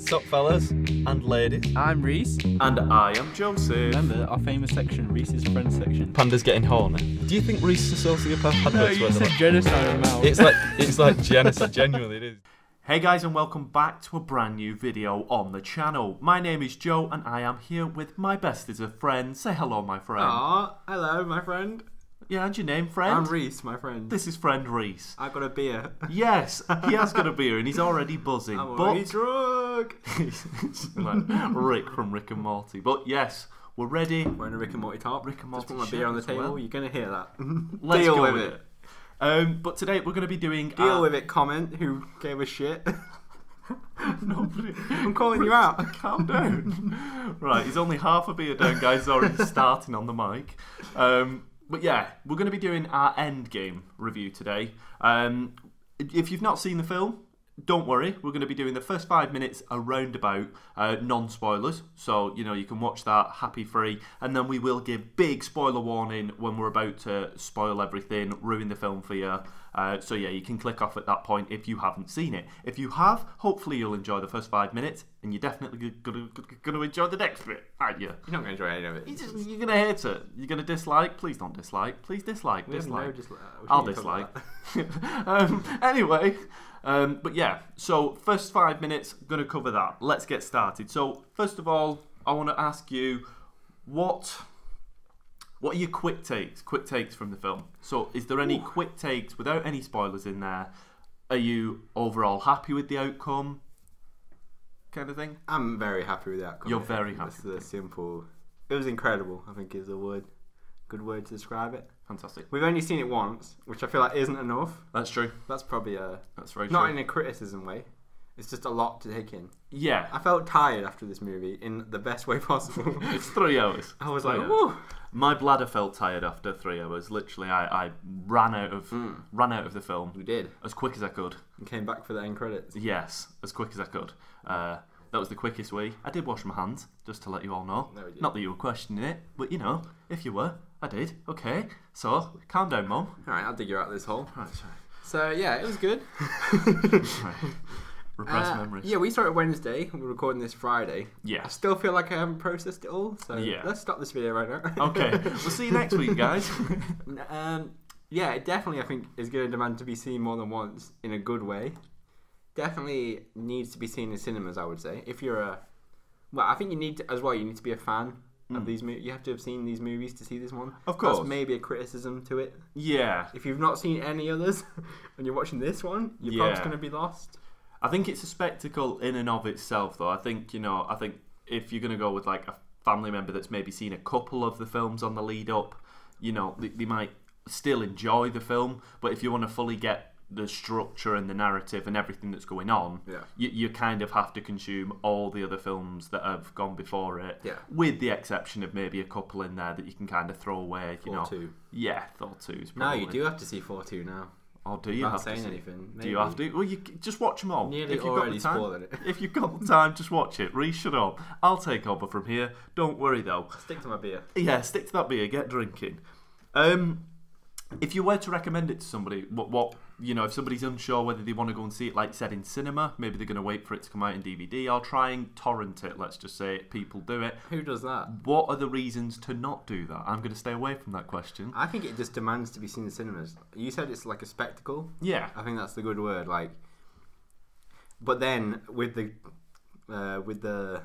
What's up, fellas and ladies? I'm Rhys. And I am Joseph. Remember our famous section, Rhys's friend section. Panda's getting horny. Do you think Rhys is a sociopath? No, you said genocide amount. It's like genocide, genuinely it is. Hey guys, and welcome back to a brand new video on the channel. My name is Joe and I am here with my besties of friends. Say hello, my friend. Aw, hello, my friend. Yeah, and your name, friend? I'm Rhys, my friend. This is friend Rhys. I got a beer. Yes, he has got a beer and he's already buzzing. I'm already drunk. He's like Rick from Rick and Morty. But yes, we're ready. Wearing a Rick and Morty top. Rick and Morty Just put my beer on the shirt as table. well. You're gonna hear that. Let's Deal go with it. But today we're going to be doing... Deal with it, comment. Who gave a shit? Nobody. I'm calling you out. Calm down. Right, he's only half a beer down, guys. He's already starting on the mic. But yeah, we're going to be doing our Endgame review today. If you've not seen the film, don't worry. We're going to be doing the first 5 minutes around about non-spoilers. So, you know, you can watch that happy-free. And then we will give big spoiler warning when we're about to spoil everything, ruin the film for you. So yeah, you can click off at that point if you haven't seen it. If you have, hopefully you'll enjoy the first 5 minutes, and you're definitely going to enjoy the next bit, aren't you? You're not going to enjoy any of it. You're going to hate it. You're going to dislike. Please don't dislike. Please dislike. Dislike. I'll dislike. Anyway, but yeah, so first 5 minutes, going to cover that. Let's get started. So first of all, I want to ask you, what are your quick takes from the film? So is there any quick takes without any spoilers in there? Are you overall happy with the outcome? Kind of thing? I'm very happy with the outcome. You're very happy. That's the simple... It was incredible, I think is a good word to describe it. Fantastic. We've only seen it once, which I feel like isn't enough. That's true. That's probably That's very not true. in a criticism way. It's just a lot to take in. Yeah. I felt tired after this movie in the best way possible. It's 3 hours. I was 3 like, hours. woo! My bladder felt tired after 3 hours. Literally, I ran out of the film. We did. As quick as I could. And came back for the end credits. Yes, as quick as I could. That was the quickest way. I did wash my hands, just to let you all know. No, we didn't. Not that you were questioning it, but you know, if you were, I did. Okay, so calm down, Mum. Alright, I'll dig you out of this hole. Right, sorry. So, yeah, it was good. Right. Repressed memories. Yeah, we started Wednesday. We're recording this Friday. Yeah. I still feel like I haven't processed it all. So, Yeah. let's stop this video right now. Okay, we'll see you next week, guys. Yeah, it definitely, I think, is going to demand to be seen more than once in a good way. Definitely needs to be seen in cinemas, I would say. If you're a... Well, I think you need to, as well, you need to be a fan of these movies. You have to have seen these movies to see this one. Of course. That's maybe a criticism to it. Yeah. If you've not seen any others and you're watching this one, you're probably going to be lost. I think it's a spectacle in and of itself, though. I think if you're going to go with like a family member that's maybe seen a couple of the films on the lead up, you know, they might still enjoy the film. But if you want to fully get the structure and the narrative and everything that's going on, you kind of have to consume all the other films that have gone before it, with the exception of maybe a couple in there that you can kind of throw away. Thor 2. Yeah, Thor 2 is No, probably... you do have to see 4-2 now. Oh, do you Not have saying to see anything. Do you have to? Well, you just watch them all. Nearly if you've already got the spoiling it. time, if you've got the time, just watch it. Rhys, shut up. I'll take over from here. Don't worry though. Stick to my beer. Yeah, stick to that beer. Get drinking. If you were to recommend it to somebody, what you know, if somebody's unsure whether they want to go and see it, like said, in cinema, maybe they're going to wait for it to come out in DVD. I'll try and torrent it. Let's just say people do it. Who does that? What are the reasons to not do that? I'm going to stay away from that question. I think it just demands to be seen in cinemas. You said it's like a spectacle. Yeah. I think that's the good word. Like, but then with the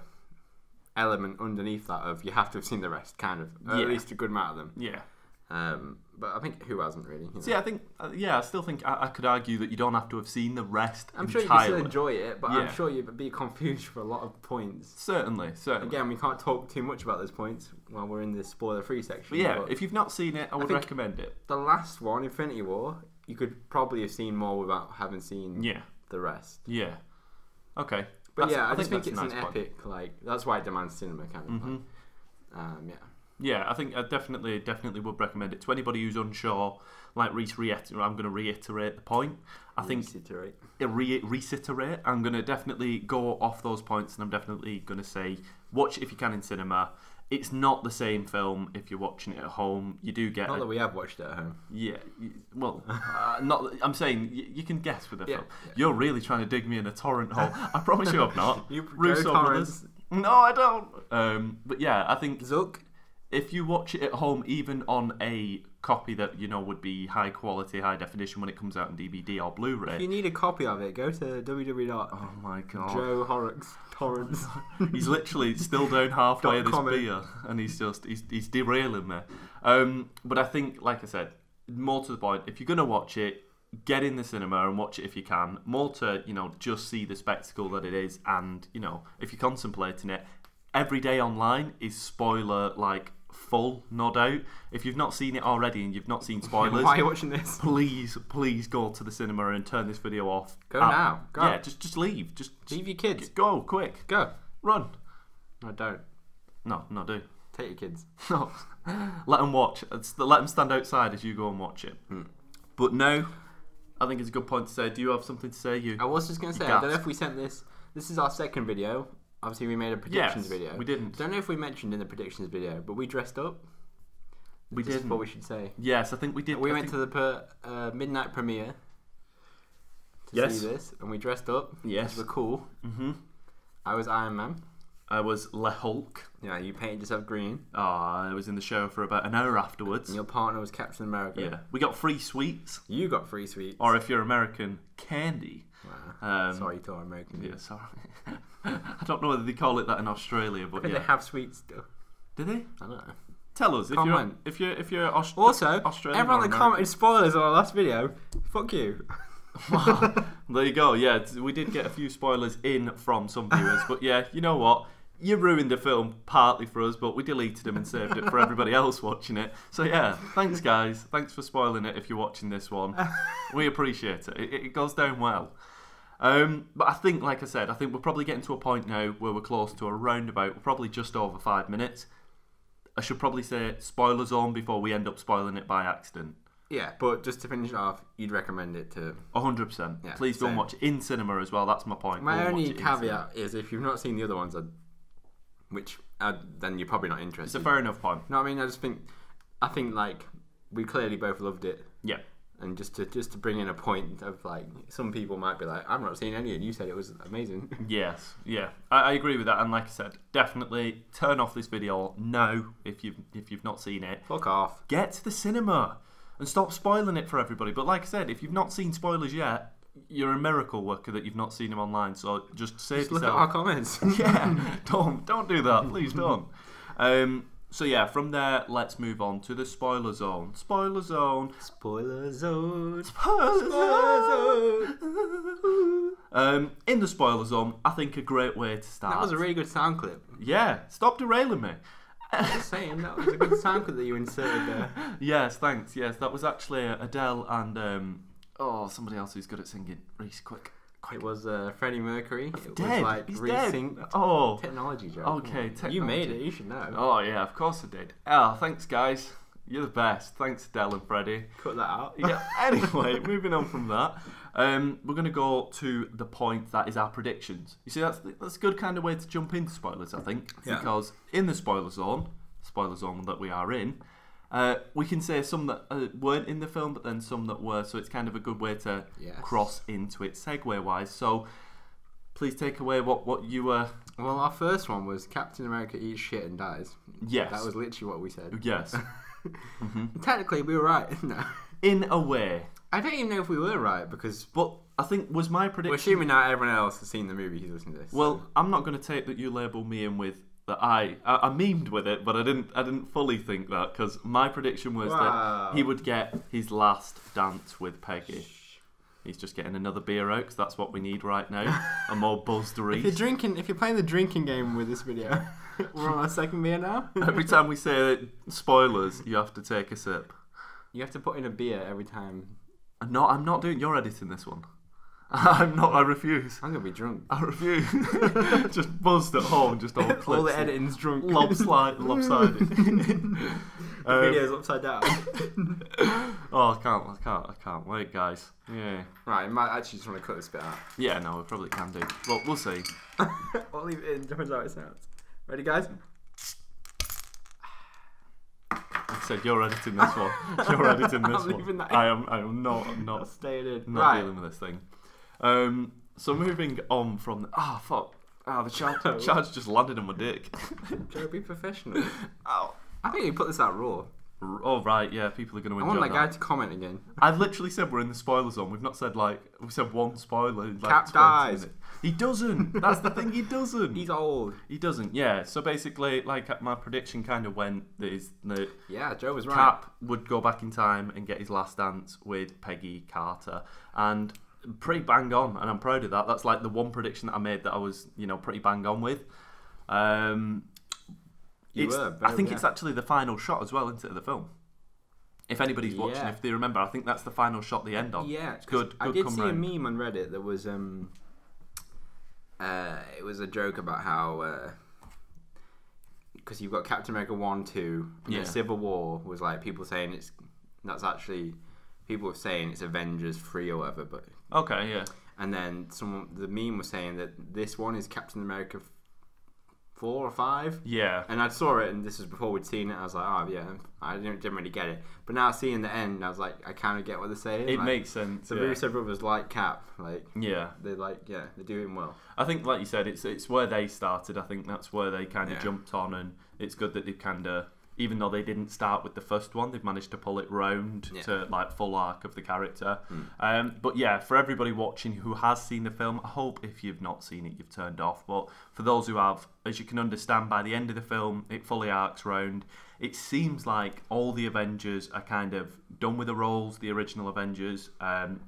element underneath that of you have to have seen the rest, kind of, or at least a good amount of them. Yeah. But I think who hasn't really? You know? See, I think, I still think I could argue that you don't have to have seen the rest. I'm sure you can still enjoy it, but Yeah. I'm sure you'd be confused for a lot of points. Certainly. Again, we can't talk too much about those points while we're in this spoiler-free section. But yeah, if you've not seen it, I would recommend it. The last one, Infinity War, you could probably have seen more without having seen the rest. Yeah. Okay. But I just think it's nice an point. epic, like, that's why it demands cinema, kind of. Yeah, I think I definitely would recommend it to anybody who's unsure. Like Rhys, I'm going to reiterate the point. I'm going to definitely go off those points, and I'm definitely going to say, watch it if you can in cinema. it's not the same film if you're watching it at home. You do get Not that we have watched it at home. Yeah, well, not. I'm saying you can guess with the film. Yeah. You're really trying to dig me in a torrent hole. I promise you, I've not. You Russo brothers. No, I don't. But yeah, I think Zook. if you watch it at home, even on a copy that would be high quality, high definition when it comes out on DVD or Blu-ray. If you need a copy of it, go to www. Oh my god, Joe Horrocks torrents. He's literally still down halfway of this .com. beer, and he's derailing me. But I think, like I said, more to the point, if you're gonna watch it, get in the cinema and watch it if you can. More to just see the spectacle that it is, and if you're contemplating it, every day online is spoiler full, no doubt. If you've not seen it already and you've not seen spoilers, Why are you watching this? Please go to the cinema and turn this video off. Go now. Go. Yeah, just leave. Just Leave your kids. Go quick. Go. Run. No, don't. No, do. Take your kids. No. Let them watch. Let them stand outside as you go and watch it. But no, I think it's a good point to say. Do you have something to say? I was just going to say, I don't know if we sent this. This is our second video. Obviously, we made a predictions video. We didn't. Don't know if we mentioned in the predictions video, but we dressed up. We did. What we should say. Yes, I think we did. We went to the midnight premiere to see this, and we dressed up. Yes, we were cool. I was Iron Man. I was Le Hulk. Yeah, you painted yourself green. Oh, I was in the show for about an hour afterwards. And your partner was Captain America. Yeah, we got free sweets. You got free sweets. Or if you're American, candy. Wow. Sorry to our American. Yeah, sorry. I don't know whether they call it that in Australia, but they have sweets still. Do they? I don't know. Tell us if you're also Australian. Everyone that commented spoilers on our last video, fuck you. Wow. There you go. Yeah, we did get a few spoilers in from some viewers, but yeah, you know what? You ruined the film partly for us, but we deleted them and saved it for everybody else watching it. So yeah, thanks guys. Thanks for spoiling it if you're watching this one. We appreciate it. It goes down well. But I think, like I said, we're probably getting to a point now where we're close to we're probably just over 5 minutes. I should probably say spoiler zone before we end up spoiling it by accident. Yeah, but just to finish it off, you'd recommend it to 100%. Yeah, please go and watch it in cinema as well. That's my point. My only caveat is if you've not seen the other ones, then you're probably not interested. It's a fair enough point. No, I mean, I think we clearly both loved it. Yeah. And just to bring in a point of some people might be like, I've not seen any, and you said it was amazing. Yes, yeah, I agree with that. And like I said, definitely turn off this video now if you've not seen it. Fuck off. Get to the cinema and stop spoiling it for everybody. But like I said, if you've not seen spoilers yet, you're a miracle worker that you've not seen them online. So just save yourself. Look at our comments. Yeah, don't do that. Please don't. So yeah, from there, let's move on to the spoiler zone. Spoiler zone. Spoiler zone. Spoiler zone. In the spoiler zone, I think a great way to start. That was a really good sound clip. Yeah, stop derailing me. Just saying, that was a good sound clip that you inserted there. Yes, thanks. Yes, that was actually Adele and somebody else who's good at singing. Rhys, quick. It was Freddie Mercury. It dead. was He's resynced. Dead. Oh, technology, Joe. Okay, technology. You made it. You should know. Oh yeah, of course I did. Oh, thanks guys. You're the best. Thanks, Adele and Freddie. Cut that out. Yeah. Anyway, moving on from that, we're going to go to the point that is our predictions. You see, that's a good kind of way to jump into spoilers, I think, because in the spoiler zone that we are in, we can say some that weren't in the film, but then some that were. So it's kind of a good way to cross into it segue-wise. So please take away what you were. Well, our first one was Captain America eats shit and dies. Yes, that was literally what we said. Yes. Technically, we were right. No. In a way. I don't even know if we were right because. But I think was my prediction. We're assuming now everyone else has seen the movie who's listening to this. Well, I'm not going to take that you label me in with that. I memed with it, but I didn't fully think that because my prediction was that he would get his last dance with Peggy. He's just getting another beer out because that's what we need right now. A more buzzed Rhys. If you're playing the drinking game with this video, we're on our second beer now. Every time we say spoilers, you have to take a sip. You have to put in a beer every time. No, I'm not doing. You're editing this one. I'm not. I refuse. I'm gonna be drunk. I refuse. Just buzzed at home. Just all clips. All the editing's drunk. Lopsided. The video's upside down. Oh, I can't wait, guys. Yeah. Right, I might actually just want to cut this bit out. Yeah, no, we probably can do. Well, we'll see. I'll leave it in. Depends how it sounds. Ready, guys? said you're editing this one. You're editing this I'm one. leaving that I am not staying in. not Right. dealing with this thing. So moving on from the charge just landed on my dick. Joe, be professional. Ow. I think you put this out raw. Oh right, yeah, people are going to I enjoy want that guy to comment again. I've literally said we're in the spoiler zone. We've not said we said one spoiler in like Cap 20 dies. minutes. He doesn't. That's the thing. He doesn't. He's old. He doesn't. Yeah. So basically, like my prediction kind of went is that Yeah, Joe was right. Cap would go back in time and get his last dance with Peggy Carter, and pretty bang on. And I'm proud of that. That's like the one prediction that I made that I was pretty bang on with. I think it's actually the final shot as well, isn't it, of the film? If anybody's watching, if they remember, I think that's the final shot they end on. Yeah, it's good. I did see round. a meme on Reddit that was it was a joke about how because you've got Captain America 1, 2, and then Civil War was like people saying people were saying it's Avengers 3 or whatever, but okay, yeah. And then the meme was saying that this one is Captain America 4 or 5. Yeah. And I saw it, and this was before we'd seen it. I was like, oh yeah, I didn't really get it. But now seeing the end, I was like, I kind of get what they're saying. It makes sense. The Russo brothers like Cap, they're doing well. I think, like you said, it's where they started. I think that's where they kind of jumped on, and it's good that they've kind of, even though they didn't start with the first one, they've managed to pull it round to like full arc of the character. But yeah, for everybody watching who has seen the film, I hope if you've not seen it, you've turned off. But for those who have, as you can understand, by the end of the film, it fully arcs round. It seems like all the Avengers are kind of done with the roles, the original Avengers. The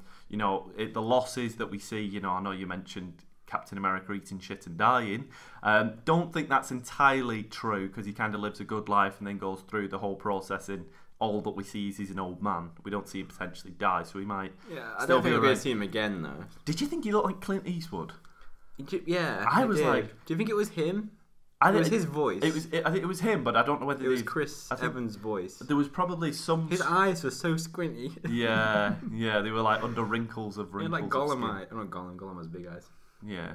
losses that we see, I know you mentioned Captain America eating shit and dying. Don't think that's entirely true, because he kind of lives a good life and then goes through the whole process, and all that we see is he's an old man. We don't see him potentially die, so he might I don't think we're going to see him again, though. Did you think he looked like Clint Eastwood? Yeah, I was like... Do you think it was him? It was his voice. I think it was him, but I don't know whether it was Chris Evans' voice. There was probably some... His eyes were so squinty. Yeah, they were like under wrinkles of wrinkles. Like Gollum eye. Not Gollum. Gollum has big eyes. Yeah.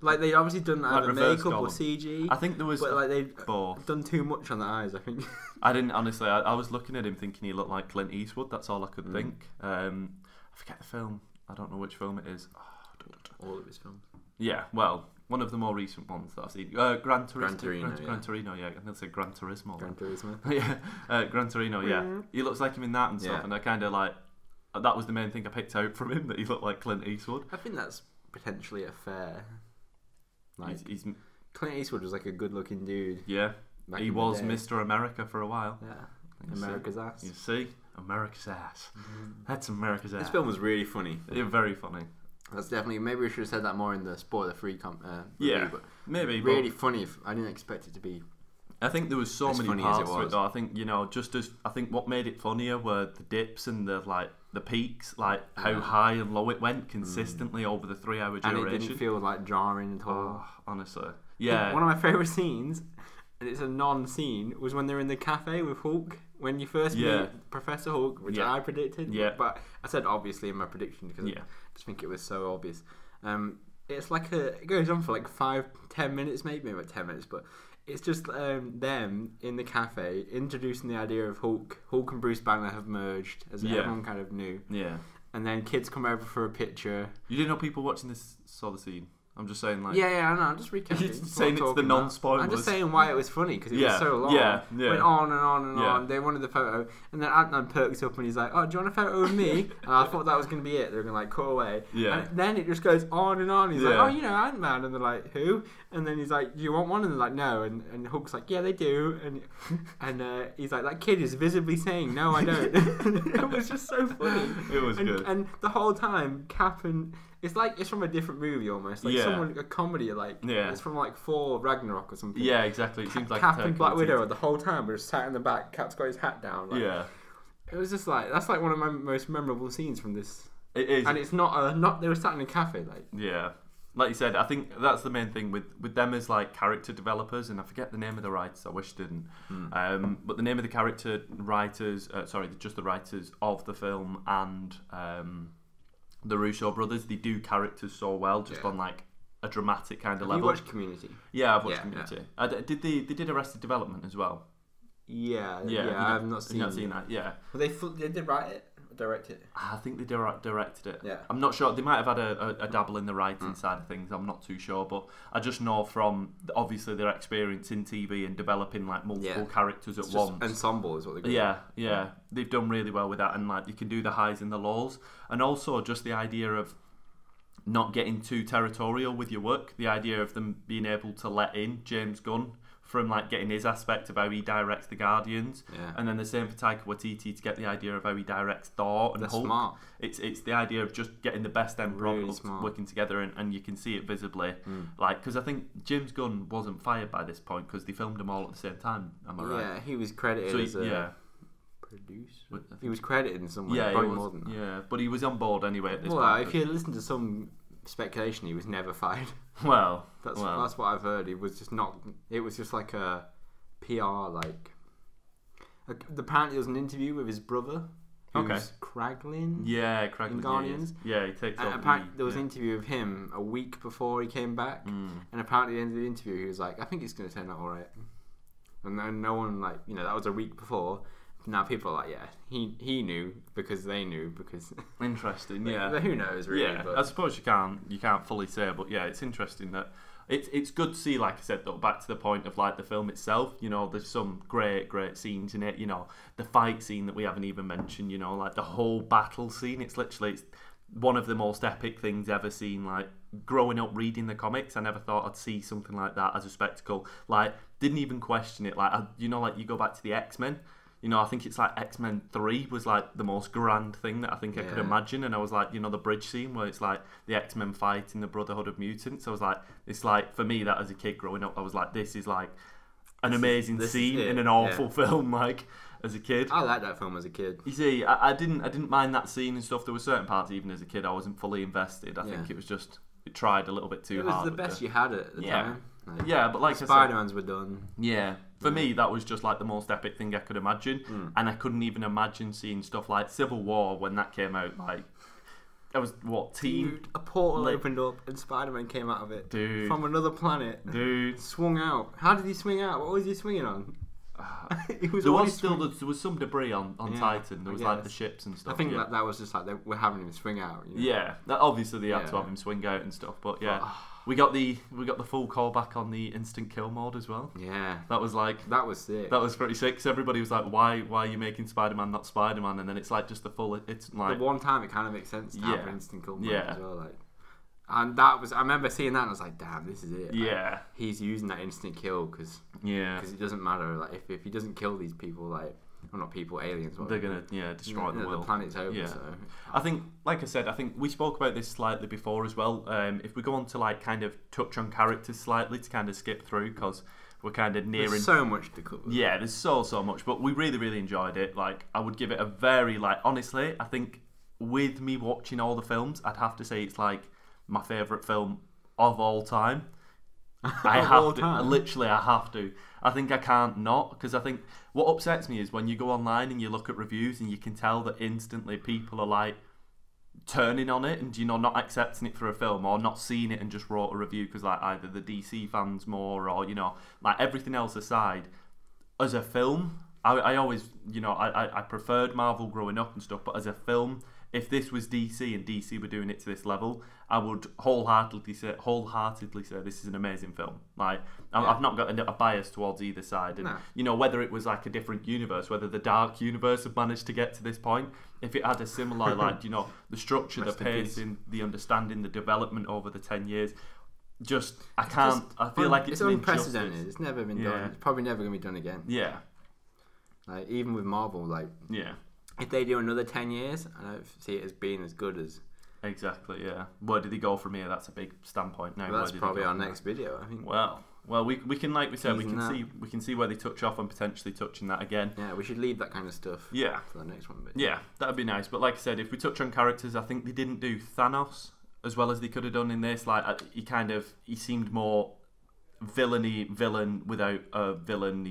Like they'd obviously done either makeup Gollum. or CG. I think there was... But like they'd both. done too much on the eyes, I think. I didn't, honestly. I was looking at him thinking he looked like Clint Eastwood. That's all I could think. I forget the film. I don't know which film it is. All of his films. Yeah, well... One of the more recent ones that I've seen. Gran Torino. Gran Torino, yeah. I'm going to say Gran Turismo. Gran Turismo. Yeah, Gran Torino, yeah. He looks like him in that and stuff, and I kind of like... That was the main thing I picked out from him, that he looked like Clint Eastwood. I think that's potentially a fair... He's Clint Eastwood was like a good-looking dude. Yeah, he was Mr. America for a while. Yeah, America's ass. You see? America's ass. That's America's ass. This film was really funny. Yeah, very funny. That's definitely... Maybe we should have said that more in the spoiler-free yeah, but maybe. Really funny. I didn't expect it to be... I think there was so many funny parts as it to it was. though. I think, just as... I think what made it funnier were the dips and the peaks, like how high and low it went consistently over the 3-hour duration. And it didn't feel like jarring at all. Oh, honestly. Yeah. One of my favourite scenes, and it's a non-scene, was when they're in the cafe with Hulk. When you first meet Professor Hulk, which I predicted. Yeah. But I said obviously in my prediction because I just think it was so obvious. It's like it goes on for like 5-10 minutes, maybe about 10 minutes, but it's just them in the cafe introducing the idea of Hulk. Hulk and Bruce Banner have merged, as everyone kind of knew. Yeah. And then kids come over for a picture. You didn't know people watching this saw the scene? I'm just saying, like... Yeah, I know. I'm just recapping. You're saying it's the non-spoilers. I'm just saying why it was funny, because it was so long. Yeah. Went on and on and on. They wanted the photo. And then Ant-Man perks up and he's like, oh, do you want a photo with me? And I thought that was going to be it. They were going to, like, cut away. Yeah. And then it just goes on and on. He's like, oh, Ant-Man. And they're like, who? And then he's like, do you want one? And they're like, no. And Hulk's like, yeah, they do. And he's like, that kid is visibly saying, no, I don't. It was just so funny. It was good. And the whole time, Cap and... It's like it's from a different movie almost. Like a comedy, it's from like Thor Ragnarok or something. Yeah, exactly. It seems like Cap and Black Widow the whole time. We're just sat in the back. Cap's got his hat down. It was just like that's like one of my most memorable scenes from this. It is, and it's not. They were sat in a cafe, like you said. I think that's the main thing with them as like character developers, and I forget the name of the writers. I wish I didn't. But the name of the character writers, just the writers of the film and. The Russo brothers, they do characters so well, just on like a dramatic kind of level. You watched Community? Yeah, I've watched Community. They did Arrested Development as well. Yeah, Yeah, I've not seen that. Yeah, but they did write it, direct it. I think they directed it. Yeah, I'm not sure. They might have had a dabble in the writing side of things. I'm not too sure, but I just know from obviously their experience in TV and developing like multiple characters at once. Ensemble is what they do. Yeah, they've done really well with that, and like you can do the highs and the lows, and also just the idea of not getting too territorial with your work. The idea of them being able to let in James Gunn from like getting his aspect of how he directs the Guardians, and then the same for Taika Waititi to get the idea of how he directs Thor and Hulk. Smart. It's the idea of just getting the best end product working together, and you can see it visibly. Like, because I think James Gunn wasn't fired by this point because they filmed them all at the same time. Am I right? Yeah, he was credited as a producer. He was credited in some way. Yeah, probably more than that. Yeah, but he was on board anyway at this point. Well, if you listen to some speculation, he was never fired. Well, that's what I've heard. It was just not. It was just like a PR like. Apparently, there was an interview with his brother. Who's Kraglin? Yeah, Kraglin. In Guardians. Yeah, he takes. And apparently, there was an interview of him a week before he came back, and apparently, at the end of the interview, he was like, "I think it's going to turn out all right." And then no one that was a week before. Now people are like, yeah, he knew because they knew because. Interesting, yeah. But who knows, really? Yeah, but. I suppose you can't fully say, but yeah, it's interesting that it's good to see. Like I said, though, back to the point of like the film itself. You know, there's some great scenes in it. You know, the fight scene that we haven't even mentioned. You know, like the whole battle scene. It's one of the most epic things ever seen. Like growing up reading the comics, I never thought I'd see something like that as a spectacle. Like didn't even question it. Like you go back to the X-Men. You know, I think it's like X-Men 3 was like the most grand thing that I think I could imagine. And I was like, the bridge scene where it's like the X-Men fighting the Brotherhood of Mutants. I was like, it's like, for me, that as a kid growing up, I was like, this is like an amazing scene in an awful film, like, as a kid. I liked that film as a kid. You see, I didn't mind that scene and stuff. There were certain parts, even as a kid, I wasn't fully invested. I think it was just, it tried a little bit too hard. It was the best you had at the time. Yeah, but like I said, Spider-Mans were done. Yeah. For me, that was just like the most epic thing I could imagine. And I couldn't even imagine seeing stuff like Civil War when that came out. Like, that was Dude, a portal opened up and Spider-Man came out of it. Dude. From another planet. Dude. Swung out. How did he swing out? What was he swinging on? There was some debris on Titan. There was like the ships and stuff. I think that was just like they were having him swing out. Yeah, obviously they had to have him swing out and stuff. But yeah, we got the full callback on the instant kill mode as well. Yeah, that was sick. That was pretty sick. Cause everybody was like, why are you making Spider-Man not Spider-Man? And then it's like just the full. It's like the one time it kind of makes sense to have an instant kill mode as well. Like. And I remember seeing that and I was like, damn, this is it. Yeah. Like, he's using that instant kill because it doesn't matter. Like, if he doesn't kill these people, like, well, not people, aliens. They're going to, destroy the world. The planet's over, yeah. So. I think, like I said, we spoke about this slightly before as well. If we go on to, like, kind of touch on characters slightly to kind of skip through because we're kind of nearing... There's so much to cover. Yeah, there's so much. But we really, really enjoyed it. Like, I would give it a very, like, honestly, I think with me watching all the films, I'd have to say it's, like, my favourite film of all time. I have to. Literally, I have to. I think I can't not, because I think what upsets me is when you go online and you look at reviews and you can tell that instantly people are like turning on it and not accepting it for a film or not seeing it and just wrote a review because like either the DC fans more or like everything else aside, as a film, I always I preferred Marvel growing up and stuff, but as a film, if this was DC and DC were doing it to this level, I would wholeheartedly say this is an amazing film. Like I've not got a bias towards either side, and whether it was like a different universe, whether the dark universe had managed to get to this point, if it had a similar like the structure, the pacing, the understanding, the development over the 10 years. I feel like it's unprecedented. It's never been done. It's probably never going to be done again. Yeah. Like even with Marvel, like if they do another 10 years, I don't see it as being as good as. Exactly, yeah. Where did he go from here? That's a big standpoint now. Well, that's probably our next video, I think. Well, we can, like we said, we can see where they touch off and potentially touching that again. Yeah, we should leave that kind of stuff. Yeah. For the next one. But yeah, that'd be nice. But like I said, if we touch on characters, I think they didn't do Thanos as well as they could have done in this. Like he seemed more villain without a villain.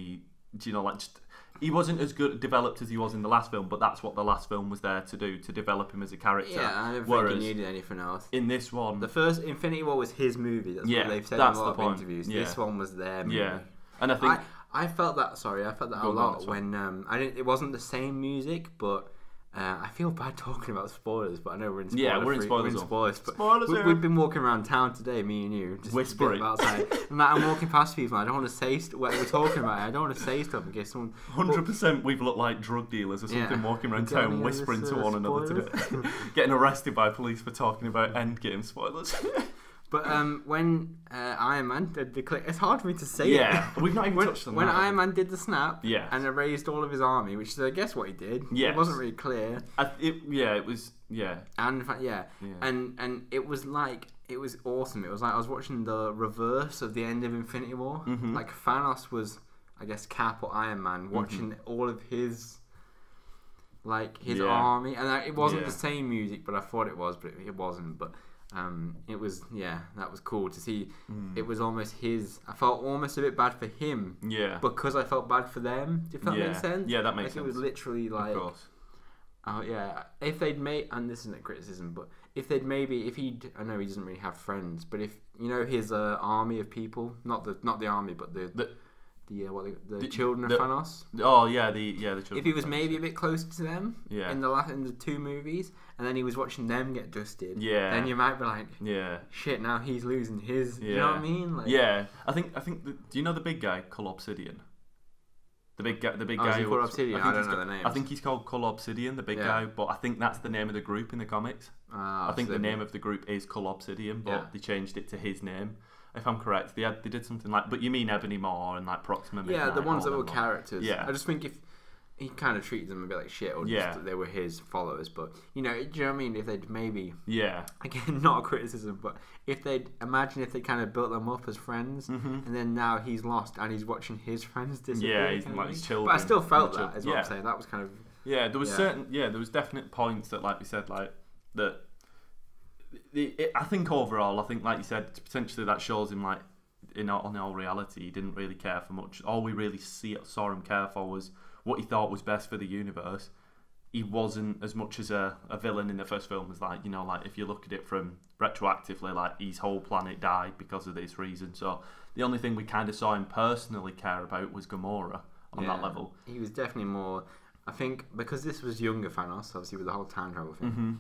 He wasn't as good developed as he was in the last film, but that's what the last film was there to do, to develop him as a character. Yeah, I don't think he needed anything else. In this one, the first Infinity War was his movie. That's what they've said in a lot of interviews. Yeah. This one was their movie. Yeah, and I think I felt that. Sorry, I felt that a lot when I didn't. It wasn't the same music, but I feel bad talking about spoilers. But I know we're in spoilers. Yeah, we're in spoilers. But Spoilers. we've been walking around town today, me and you, just whispering outside. And I'm walking past people. I don't want to say what we're talking about. I don't want to say stuff in case someone. 100%. We've looked like drug dealers or something walking around town, whispering to one another today, getting arrested by police for talking about Endgame spoilers. But when Iron Man did the click, it's hard for me to say. Yeah, we've not even touched on that. When Iron Man did the snap, yeah, and erased all of his army, which is I guess what he did. Yeah, it wasn't really clear. It was. Yeah, and and it was like it was awesome. It was like I was watching the reverse of the end of Infinity War. Mm-hmm. Like Thanos was, I guess, Cap or Iron Man watching all of his. Like his army, and it wasn't the same music, but I thought it was, but it wasn't. But it was, that was cool to see. It was almost his. I felt almost a bit bad for him, because I felt bad for them. If that makes sense, yeah, that makes sense. It was literally like, of course. Oh yeah, if they'd made, and this isn't a criticism, but if he'd, I know he doesn't really have friends, but if his army of people, not the army, but the children of Thanos. Oh yeah, the children. If he was maybe a bit closer to them, in the two movies, and then he was watching them get dusted, then you might be like, shit, now he's losing his. You know what I mean? Like, I think. Do you know the big guy, Cull Obsidian? The big guy. Is he called Obsidian? I don't know the name. I think he's called Cull Obsidian, the big guy. But I think that's the name of the group in the comics. I think the name of the group is Cull Obsidian, but they changed it to his name. If I'm correct, they did something like. But you mean Ebony Maw and like Proxima Midnight? Yeah, the ones that were characters. Yeah, I just think if he kind of treated them a bit like shit, or just that they were his followers. But do you know what I mean? If they'd maybe again, not a criticism, but if they kind of built them up as friends, and then now he's lost and he's watching his friends disappear. Yeah, he's like his children. But I still felt that as what I'm saying. That was kind of there was there was definite points that, like we said, like that. I think overall, like you said, potentially that shows him like on all reality, he didn't really care for much. All we really saw him care for was what he thought was best for the universe. He wasn't as much as a villain in the first film as like if you look at it from retroactively, like his whole planet died because of this reason. So the only thing we kind of saw him personally care about was Gamora on that level. He was definitely more. I think because this was younger Thanos, obviously with the whole time travel thing. Mm-hmm.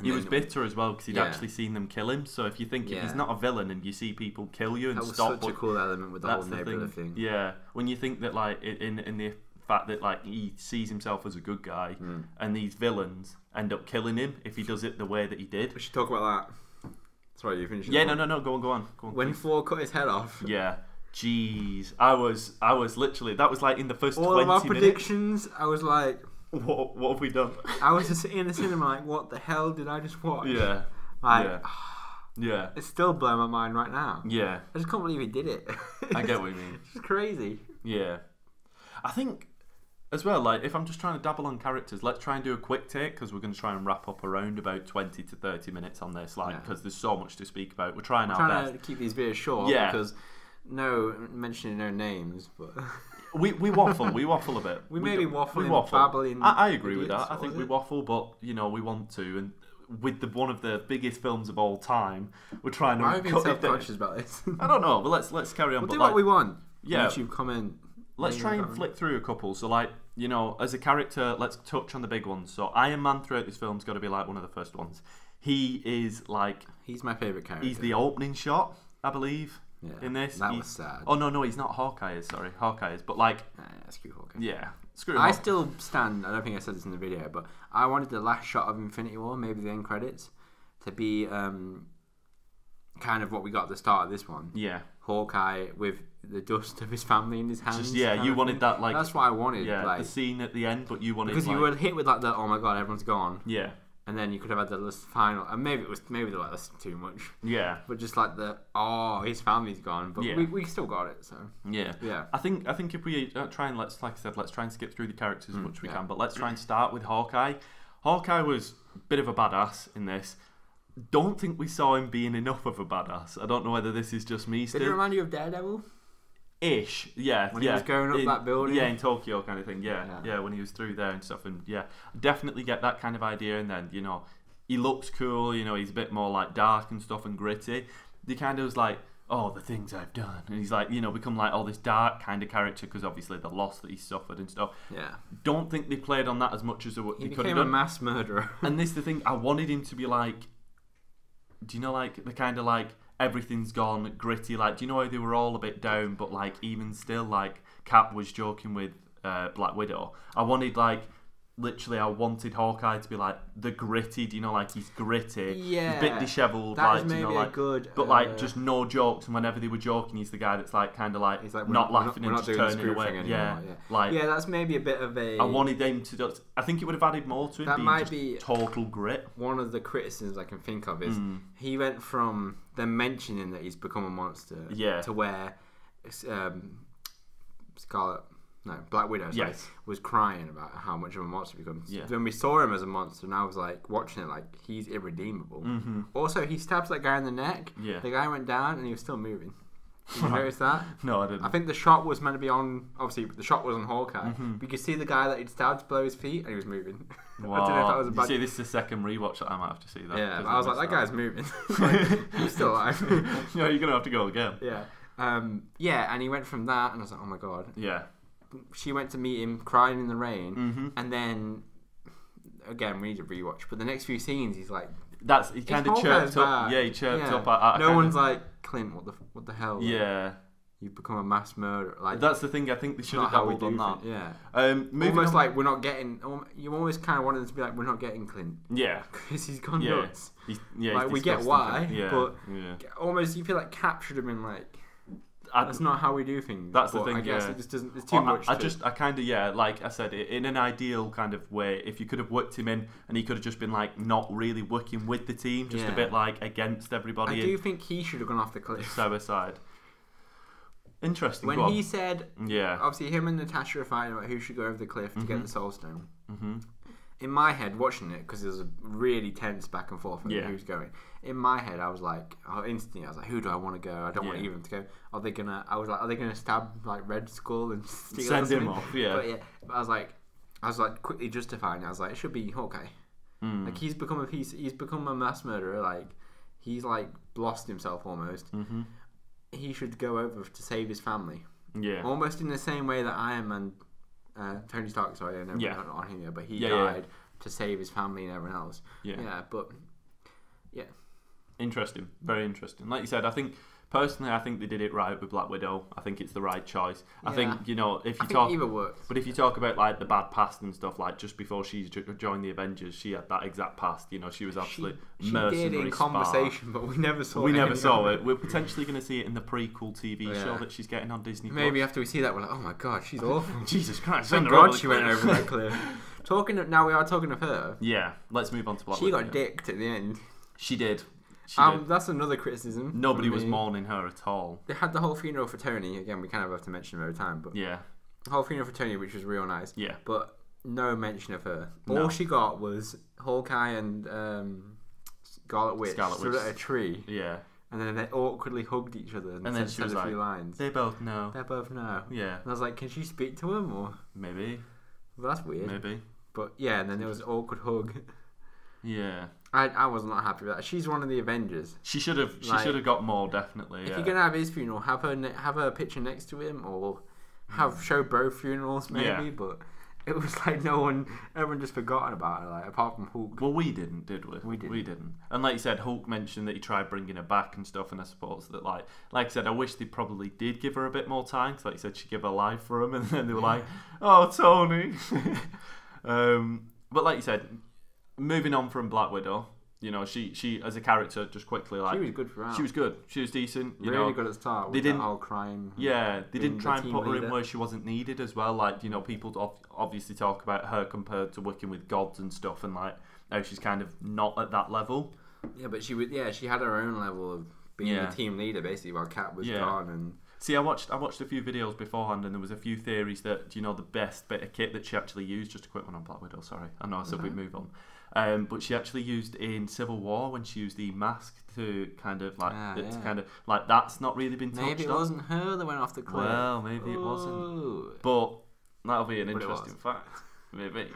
He was bitter as well because he'd actually seen them kill him. So if you think he's not a villain and you see people kill you and that was stop, such a cool element with the whole Nebula thing. Yeah, when you think that like in the fact that like he sees himself as a good guy and these villains end up killing him if he does it the way that he did. We should talk about that. Sorry, you finished. Yeah, no, go on. When Thor cut his head off. Yeah. Jeez, I was literally, that was like in the first 20 minutes. All of our minutes. predictions, I was like, what have we done? I was just sitting in the cinema like, what the hell did I just watch? Yeah. Like, yeah. It's still blowing my mind right now. Yeah. I just can't believe he did it. I get what you mean. It's crazy. Yeah. I think, as well, like, if I'm just trying to dabble on characters, let's try and do a quick take, because we're going to try and wrap up around about 20 to 30 minutes on this, like, because there's so much to speak about. We're trying our best. To keep these videos short, because mentioning no names, but... We waffle a bit. We may be waffling, babbling. I agree with that. I think we waffle, but we want to. And with one of the biggest films of all time, we're trying to. Why are you being self-conscious about this? I don't know, but let's carry on. We'll do what we want. Yeah. YouTube comment. Let's try and flick through a couple. So, like, as a character, let's touch on the big ones. So, Iron Man throughout this film's got to be like one of the first ones. He is like. He's my favourite character. He's the opening shot, I believe. Yeah, in this, that was sad. Oh no, he's not. Hawkeye is Hawkeye is, but like, screw Hawkeye. Yeah, screw him. I still stand. I don't think I said this in the video, but I wanted the last shot of Infinity War, maybe the end credits, to be kind of what we got at the start of this one. Yeah, Hawkeye with the dust of his family in his hands. You wanted that, like, that's what I wanted. Yeah, like, the scene at the end, but you wanted because you were hit with like the oh my god, everyone's gone. Yeah. And then you could have had the final, and maybe they're like, that's too much. Yeah. But just like his family's gone, but we still got it. So yeah. I think if we try and let's try and skip through the characters as much as we can, but let's try and start with Hawkeye. Hawkeye was a bit of a badass in this. Don't think we saw him being enough of a badass. I don't know whether this is just me still. Did it remind you of Daredevil? Ish, yeah. When he was going up that building? Yeah, in Tokyo kind of thing, yeah, when he was through there and stuff, and definitely get that kind of idea, and then, he looks cool, he's a bit more like dark and stuff and gritty. They kind of was like, oh, the things I've done, and he's like, become like all this dark kind of character because obviously the loss that he suffered and stuff. Yeah. Don't think they played on that as much as they could have done. He became a mass murderer. And this is the thing, I wanted him to be like, do you know, like the kind of like everything's gone gritty, like, do you know how they were all a bit down, but like even still, like Cap was joking with Black Widow. I wanted like. Literally, I wanted Hawkeye to be like the gritty. Do you know, like he's gritty, he's a bit dishevelled, that like is maybe like, a good, but like just no jokes. And whenever they were joking, he's the guy that's like kind of like, he's like not laughing we're and not just doing turning away. Anymore, Like that's maybe a bit of a. I wanted them to. Just, I think it would have added more to him. That being might just be total grit. One of the criticisms I can think of is he went from them mentioning that he's become a monster, to where Black Widow was crying about how much of a monster he becomes. Yeah. When we saw him as a monster, and I was like watching it, like he's irredeemable. Also, he stabs that guy in the neck. Yeah. The guy went down, and he was still moving. Did you notice that? No, I didn't. I think the shot was meant to be on. Obviously, the shot was on Hawkeye. But you could see the guy that he'd stabbed below his feet, and he was moving. Wow. I don't know if that was a bad. You see, this is the second rewatch that I might have to see. That Yeah, but I was like, that guy's moving. He's still alive. You're gonna have to go again. Yeah. And he went from that, and I was like, oh my god. Yeah. She went to meet him crying in the rain, and then again we need to rewatch. But the next few scenes, he's like, he kind of chirped up. Yeah, he chirped up. No one's like, Clint, what the hell? Yeah. You've become a mass murderer. Like that's the thing. I think they should have doubled on that. Yeah. Almost like we're not getting. You always kind of wanted them to be like, we're not getting Clint. Yeah. Because he's gone nuts. Like we get why, but yeah. almost you feel like Cap should have been like. That's not how we do things. That's the thing. I guess it just doesn't. It's too much. I kind of like I said, in an ideal kind of way, if you could have worked him in, and he could have just been like not really working with the team, just a bit like against everybody. I do think he should have gone off the cliff. Suicide. Interesting. When he said, obviously him and Natasha are fighting about who should go over the cliff to get the Soul Stone. In my head, watching it, because it was a really tense back and forth on who's going. In my head, I was like, instantly, I was like, who do I want to go? I don't want either of them to go. Are they gonna stab like Red Skull and send him off? Yeah. But I was like quickly justifying it. I was like, it should be Hawkeye. Like he's become a mass murderer. Like he's like lost himself almost. He should go over to save his family. Yeah. Almost in the same way that Iron Man. Tony Stark, sorry, I know we're not on here, but he died to save his family and everyone else. Interesting, very interesting. Like you said, I think they did it right with Black Widow. I think it's the right choice. I think if you talk, either works. But if you talk about like the bad past and stuff, like just before she joined the Avengers, she had that exact past. She was absolutely mercenary. She did in conversation, but we never saw. It. We're potentially going to see it in the prequel TV show that she's getting on Disney. Maybe after we see that, we're like, oh my god, she's awful. Jesus Christ! Thank God she went over that cliff. Now we are talking of her. Yeah, let's move on to Black Widow. She got dicked at the end. She did. That's another criticism. Nobody was mourning her at all. They had the whole funeral for Tony. Again, we kind of have to mention her every time, but the whole funeral for Tony, which was real nice. Yeah, but no mention of her. No. All she got was Hawkeye and Scarlet Witch stood at a tree. Yeah, and then they awkwardly hugged each other and then she was like, a few lines. They both know. Yeah, and I was like, can she speak to him or maybe? Well, that's weird. Maybe, but yeah, and then there was an awkward hug. Yeah. I was not happy with that. She's one of the Avengers. She should have got more, definitely. If you're gonna have his funeral, have her picture next to him, or show both funerals maybe. Yeah. But it was like everyone just forgotten about her, like apart from Hulk. Well, we didn't, did we? We didn't. And like you said, Hulk mentioned that he tried bringing her back and stuff, and I suppose that like I said, I wish they probably did give her a bit more time. Cause like you said, she gave her life for him, and then they were like, "Oh, Tony." But like you said. Moving on from Black Widow, she as a character, just quickly, like she was good throughout. She was good. She was decent. Really good at the start. They didn't all crying. Yeah, they didn't try and put her in where she wasn't needed as well. Like people obviously talk about her compared to working with gods and stuff, and like how she's kind of not at that level. Yeah, but she had her own level of being the team leader basically while Cap was gone and. See, I watched a few videos beforehand, and there was a few theories that the best bit of kit that she actually used. Just a quick one on Black Widow. Sorry, I know I said we'd move on. But she actually used in Civil War when she used the mask to kind of like that's not really been touched on. Maybe it wasn't her that went off the cliff. Well, maybe it wasn't. But that'll be an interesting fact. Maybe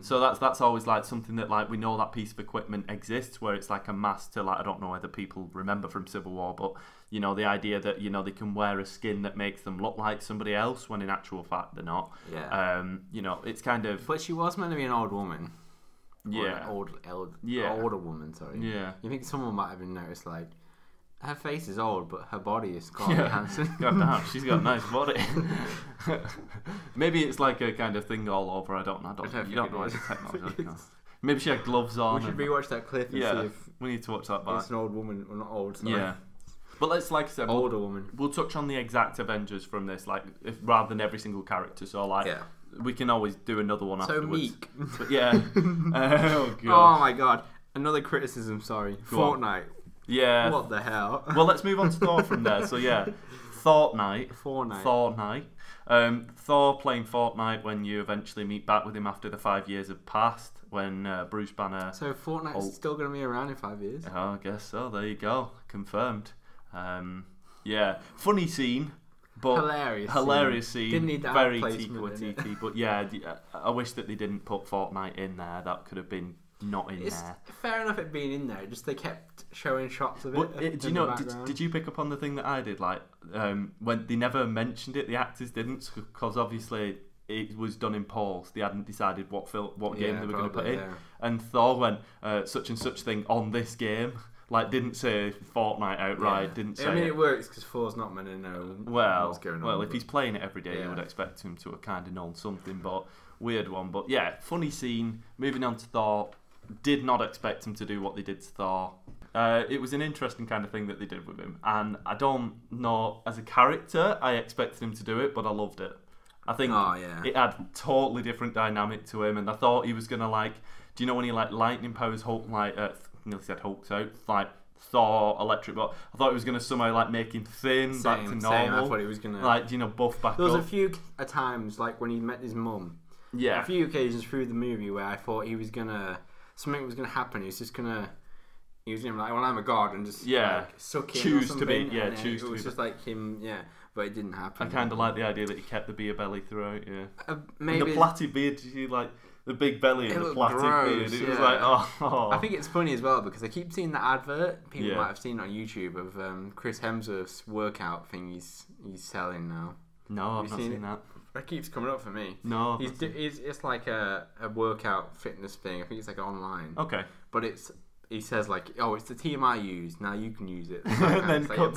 So that's always like something that like we know that piece of equipment exists, where it's like a mask to like I don't know whether people remember from Civil War, but you know the idea that you know they can wear a skin that makes them look like somebody else when in actual fact they're not. Yeah. You know it's kind of. But she was meant to be an old woman. Yeah. Older woman. Sorry. Yeah. You think someone might have been noticed like. Her face is old, but her body is quite handsome. God damn, she's got a nice body. Maybe it's like a kind of thing all over. I don't know. You don't know the technology. Maybe she had gloves on. We should rewatch that clip and see if we need to watch that back. It's an old woman, or not old. Sorry. Yeah. But let's, like I said, older woman. We'll touch on the exact Avengers from this, like rather than every single character. So like, we can always do another one afterwards. So meek. But yeah. Oh god. Oh my god. Another criticism. Sorry. Go Fortnite. On. Yeah. What the hell? Well, let's move on to Thor from there. So yeah, Fortnite. Thor playing Fortnite when you eventually meet back with him after the 5 years have passed. When Bruce Banner. So Fortnite's still going to be around in 5 years? Oh, I guess so. There you go. Confirmed. Yeah, funny scene. But hilarious scene. Didn't need that very TT. But yeah, I wish that they didn't put Fortnite in there. That could have been not in there. Fair enough it being in there, just they kept showing shots of it. But, do you know, did you pick up on the thing that I did? Like, when they never mentioned it, the actors didn't, because obviously it was done in post. They hadn't decided what game they were going to put in. Yeah. And Thor went, such and such thing on this game. Like, didn't say Fortnite outright, didn't say it works because Thor's not meant to know what's going on. Well, if he's playing it every day, you would expect him to have kind of known something, but weird one. But yeah, funny scene. Moving on to Thor. Did not expect him to do what they did to Thor. It was an interesting kind of thing that they did with him. And I don't know, as a character, I expected him to do it, but I loved it. I think it had totally different dynamic to him, and I thought he was going to, like, do you know when he, like, lightning powers Hulk, like, nearly said Hulk's out, like, Thor, electric, but I thought it was going to somehow, like, make him thin, back to normal. I thought he was going to... Like, you know, buff back up. There was a few times, like, when he met his mum. Yeah. A few occasions through the movie where I thought he was going to... Something was going to happen. He was going to be like, well, I'm a god, and just like, suck in choose or to be, choose to be. It was just like him, but it didn't happen. I kind of like the idea that he kept the beer belly throughout, maybe and the plaited beard, did you like the big belly and the plaited beard? It was like, oh. I think it's funny as well because I keep seeing the advert. People might have seen it on YouTube of Chris Hemsworth's workout thing he's selling now. No, I've not seen that. That keeps coming up for me. No, it's like a workout fitness thing. I think it's like online. Okay, but he says like, oh, it's the team I use. Now you can use it. And then cut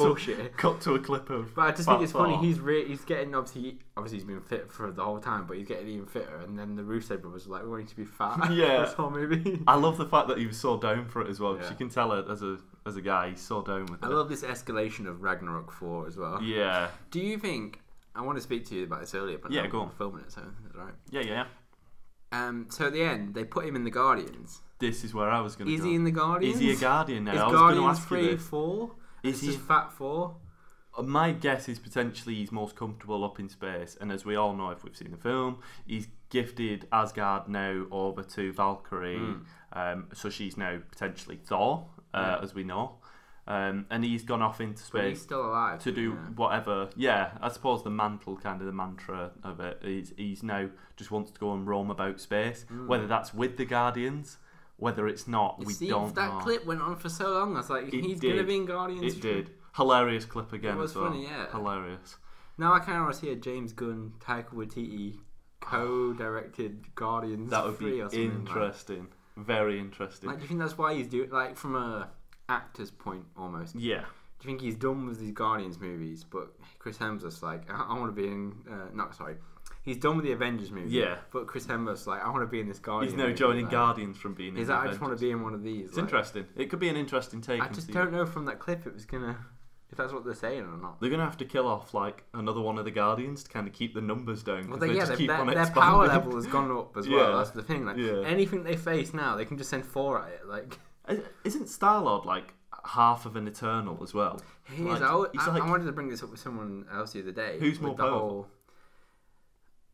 to a clip of. But I just think it's funny. He's getting obviously he's been fit for the whole time, but he's getting even fitter. And then the Russo brothers were like, we want you to be fat. Yeah, this whole movie. I love the fact that he was so down for it as well. Because you can tell it as a guy, he's so down with it. I love this escalation of Ragnarok 4 as well. Yeah. Do you think? I want to speak to you about this earlier, but go on. Filming it, so that's all right. Yeah. So at the end, they put him in the Guardians. This is where I was going to go. Is he in the Guardians? Is he a Guardian now? Is I was going to Guardians ask 3 4? Is he Fat 4? My guess is potentially he's most comfortable up in space, and as we all know if we've seen the film, he's gifted Asgard now over to Valkyrie, so she's now potentially Thor, as we know. And he's gone off into space. But he's still alive to do whatever. Yeah, I suppose the mantra of it is he's now just wants to go and roam about space. Whether that's with the Guardians, whether it's not, don't know. That clip went on for so long. I was like, he's going to be in Guardians. It did. Hilarious clip again. It was funny, yeah. Hilarious. Now I kind of want to see a James Gunn, Taika Waititi co-directed Guardians. That would be interesting. Very interesting. Like, do you think that's why he's doing, like, from a actor's point almost? Yeah. Do you think he's done with these Guardians movies, but Chris Hemsworth's like, I want to be in he's done with the Avengers movie, but Chris Hemsworth's like, I want to be in this Guardians movie. He's now joining Guardians from being in the Avengers. I just want to be in one of these. It's interesting. It could be an interesting take. I just don't know from that clip if that's what they're saying or not. They're gonna have to kill off like another one of the Guardians to kind of keep the numbers down. Well, their power level has gone up as well. That's the thing. Like anything they face now, they can just send 4 at it. Like, isn't Star-Lord like half of an Eternal as well? He is. I wanted to bring this up with someone else the other day. Who's more powerful?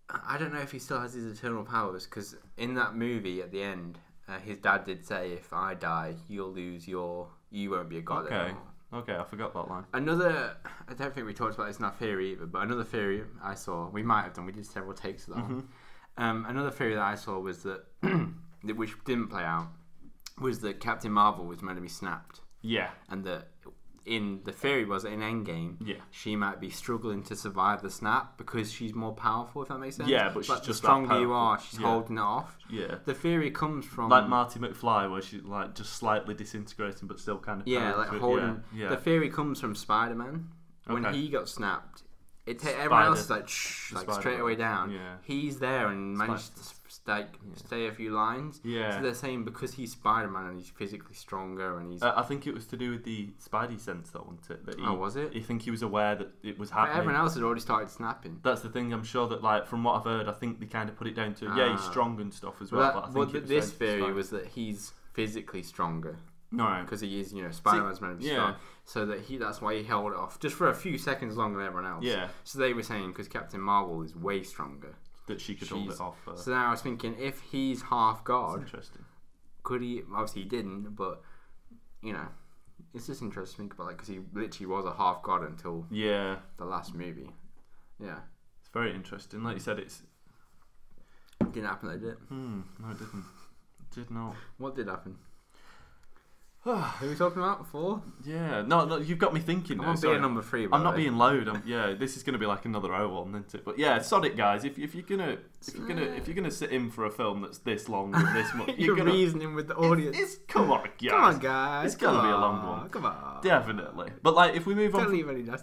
I don't know if he still has his eternal powers, because in that movie at the end, his dad did say, if I die, you won't be a god anymore. Okay, I forgot that line. I don't think we talked about this in our theory either, but another theory I saw, we might have done, we did several takes of that one. Another theory that I saw was that, which didn't play out, was that Captain Marvel was meant to be snapped. Yeah. And that in the theory was that in Endgame, she might be struggling to survive the snap because she's more powerful, if that makes sense. Yeah, but she's the just stronger you are, she's holding it off. Yeah. The theory comes from like Marty McFly, where she's like just slightly disintegrating, but still kind of like holding. Yeah. The theory comes from Spider-Man. When he got snapped, everyone else is like straight away down. Yeah. He's there and managed to stay a few lines. Yeah. So they're saying because he's Spider-Man and he's physically stronger and he's. I think it was to do with the Spidey sense, though, wasn't it? That was it? I think he was aware that it was happening. But everyone else had already started snapping. That's the thing. I'm sure that, like, from what I've heard, I think they kind of put it down to he's strong and stuff as well. But I think this theory was that he's physically stronger. No, because he is, Spider-Man's meant to be strong, so that's why he held it off just for a few seconds longer than everyone else. Yeah. So they were saying because Captain Marvel is way stronger, that she could hold it off. So now I was thinking, if he's half god, that's interesting. Could he? Obviously he didn't, but it's just interesting to think about, like, because he literally was a half god until the last movie. Yeah, it's very interesting. Like you said, it didn't happen, though, did it? No, it didn't. It did not. What did happen? Who were we talking about before? Yeah, no, you've got me thinking. I'm being number 3. I'm not being loud. This is going to be like another hour, isn't it? But yeah, sod it, guys. If you're gonna sit in for a film that's this long and this much, you're reasoning with the audience. Come on, guys. Come on, guys. It's gonna be a long one. Come on. Definitely. But like, if we move on,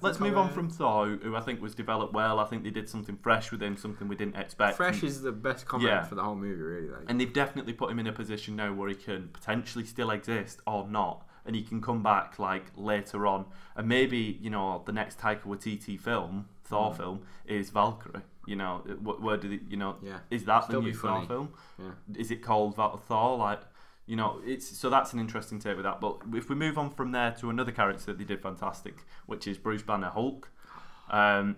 let's move on from Thor, who I think was developed well. I think they did something fresh with him, something we didn't expect. Fresh is the best comment for the whole movie, really. Like. And they've definitely put him in a position now where he can potentially still exist or not. And he can come back like later on, and maybe the next Taika Waititi film, Thor film, is Valkyrie. Where do they, is that the new Thor film? Yeah. Is it called Thor? Like, it's so that's an interesting take with that. But if we move on from there to another character that they did fantastic, which is Bruce Banner Hulk,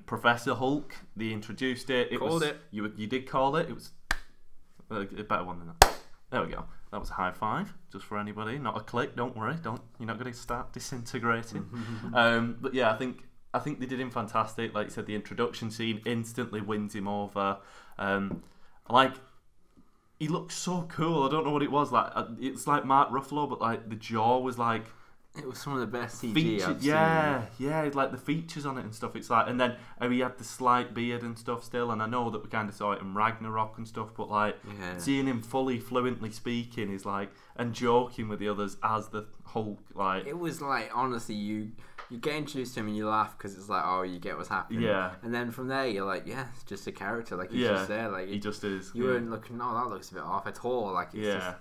Professor Hulk. They introduced it. You did call it. It was a better one than that. There we go. That was a high five, just for anybody. Not a click. Don't worry. You're not going to start disintegrating. But yeah, I think they did him fantastic. Like you said, the introduction scene instantly wins him over. Like, he looks so cool. I don't know what it was. Like, it's like Mark Ruffalo, but like the jaw was like. It was some of the best CG features, I've seen. Yeah, like the features on it and stuff. It's like, and then he had the slight beard and stuff still. And I know that we kind of saw it in Ragnarok and stuff, but like seeing him fully fluently speaking is like, and joking with the others as the Hulk, like it was like, honestly, you get introduced to him and you laugh because it's like, oh, you get what's happening. Yeah. And then from there you're like, yeah, it's just a character. Like he's just there. Like he just is. You weren't looking. No, that looks a bit off at all. Like it's just.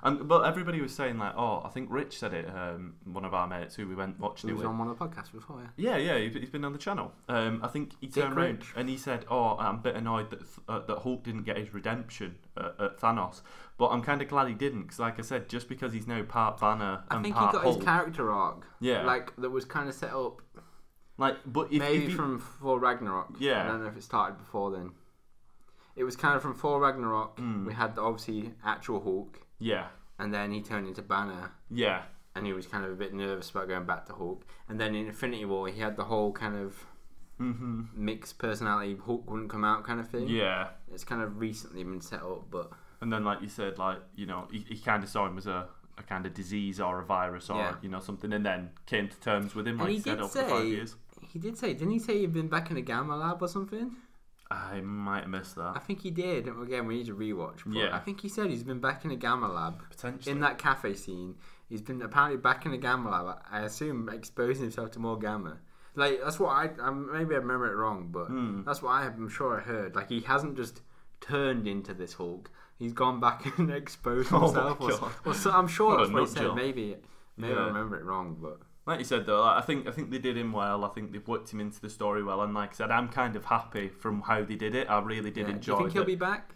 But everybody was saying like, I think Rich said it. One of our mates who we went watching it with. He was on one of the podcasts before, Yeah, he's been on the channel. I think he turned around and he said, I'm a bit annoyed that Hulk didn't get his redemption at Thanos, but I'm kind of glad he didn't, because like I said, just because he's now part Banner and part Hulk. I think he got his character arc. Yeah, like that was kind of set up. Like, but maybe from Thor Ragnarok. Yeah, I don't know if it started before then. It was kind of from Thor Ragnarok. We had obviously actual Hulk. Yeah. And then he turned into Banner. Yeah. And he was kind of a bit nervous about going back to Hulk. And then in Infinity War, he had the whole kind of mixed personality, Hulk wouldn't come out kind of thing. Yeah. It's kind of recently been set up, but... And then, like you said, like, he kind of saw him as a kind of disease or a virus or, something, and then came to terms with him, like he said, over 5 years. He did say, didn't he say he'd been back in the Gamma Lab or something? I might have missed that. I think he did. Again, we need to rewatch. But I think he said he's been back in the Gamma Lab. Potentially. In that cafe scene. He's been apparently back in the Gamma Lab. I assume exposing himself to more Gamma. Like, that's what maybe I remember it wrong, but that's what I'm sure I heard. Like, he hasn't just turned into this Hulk. He's gone back and exposed himself. I'm sure that's what he said. Maybe I remember it wrong, but... Like you said though, I think they did him well. I think they've worked him into the story well, and like I said, I'm kind of happy from how they did it. I really did enjoy it. Do you think he'll be back?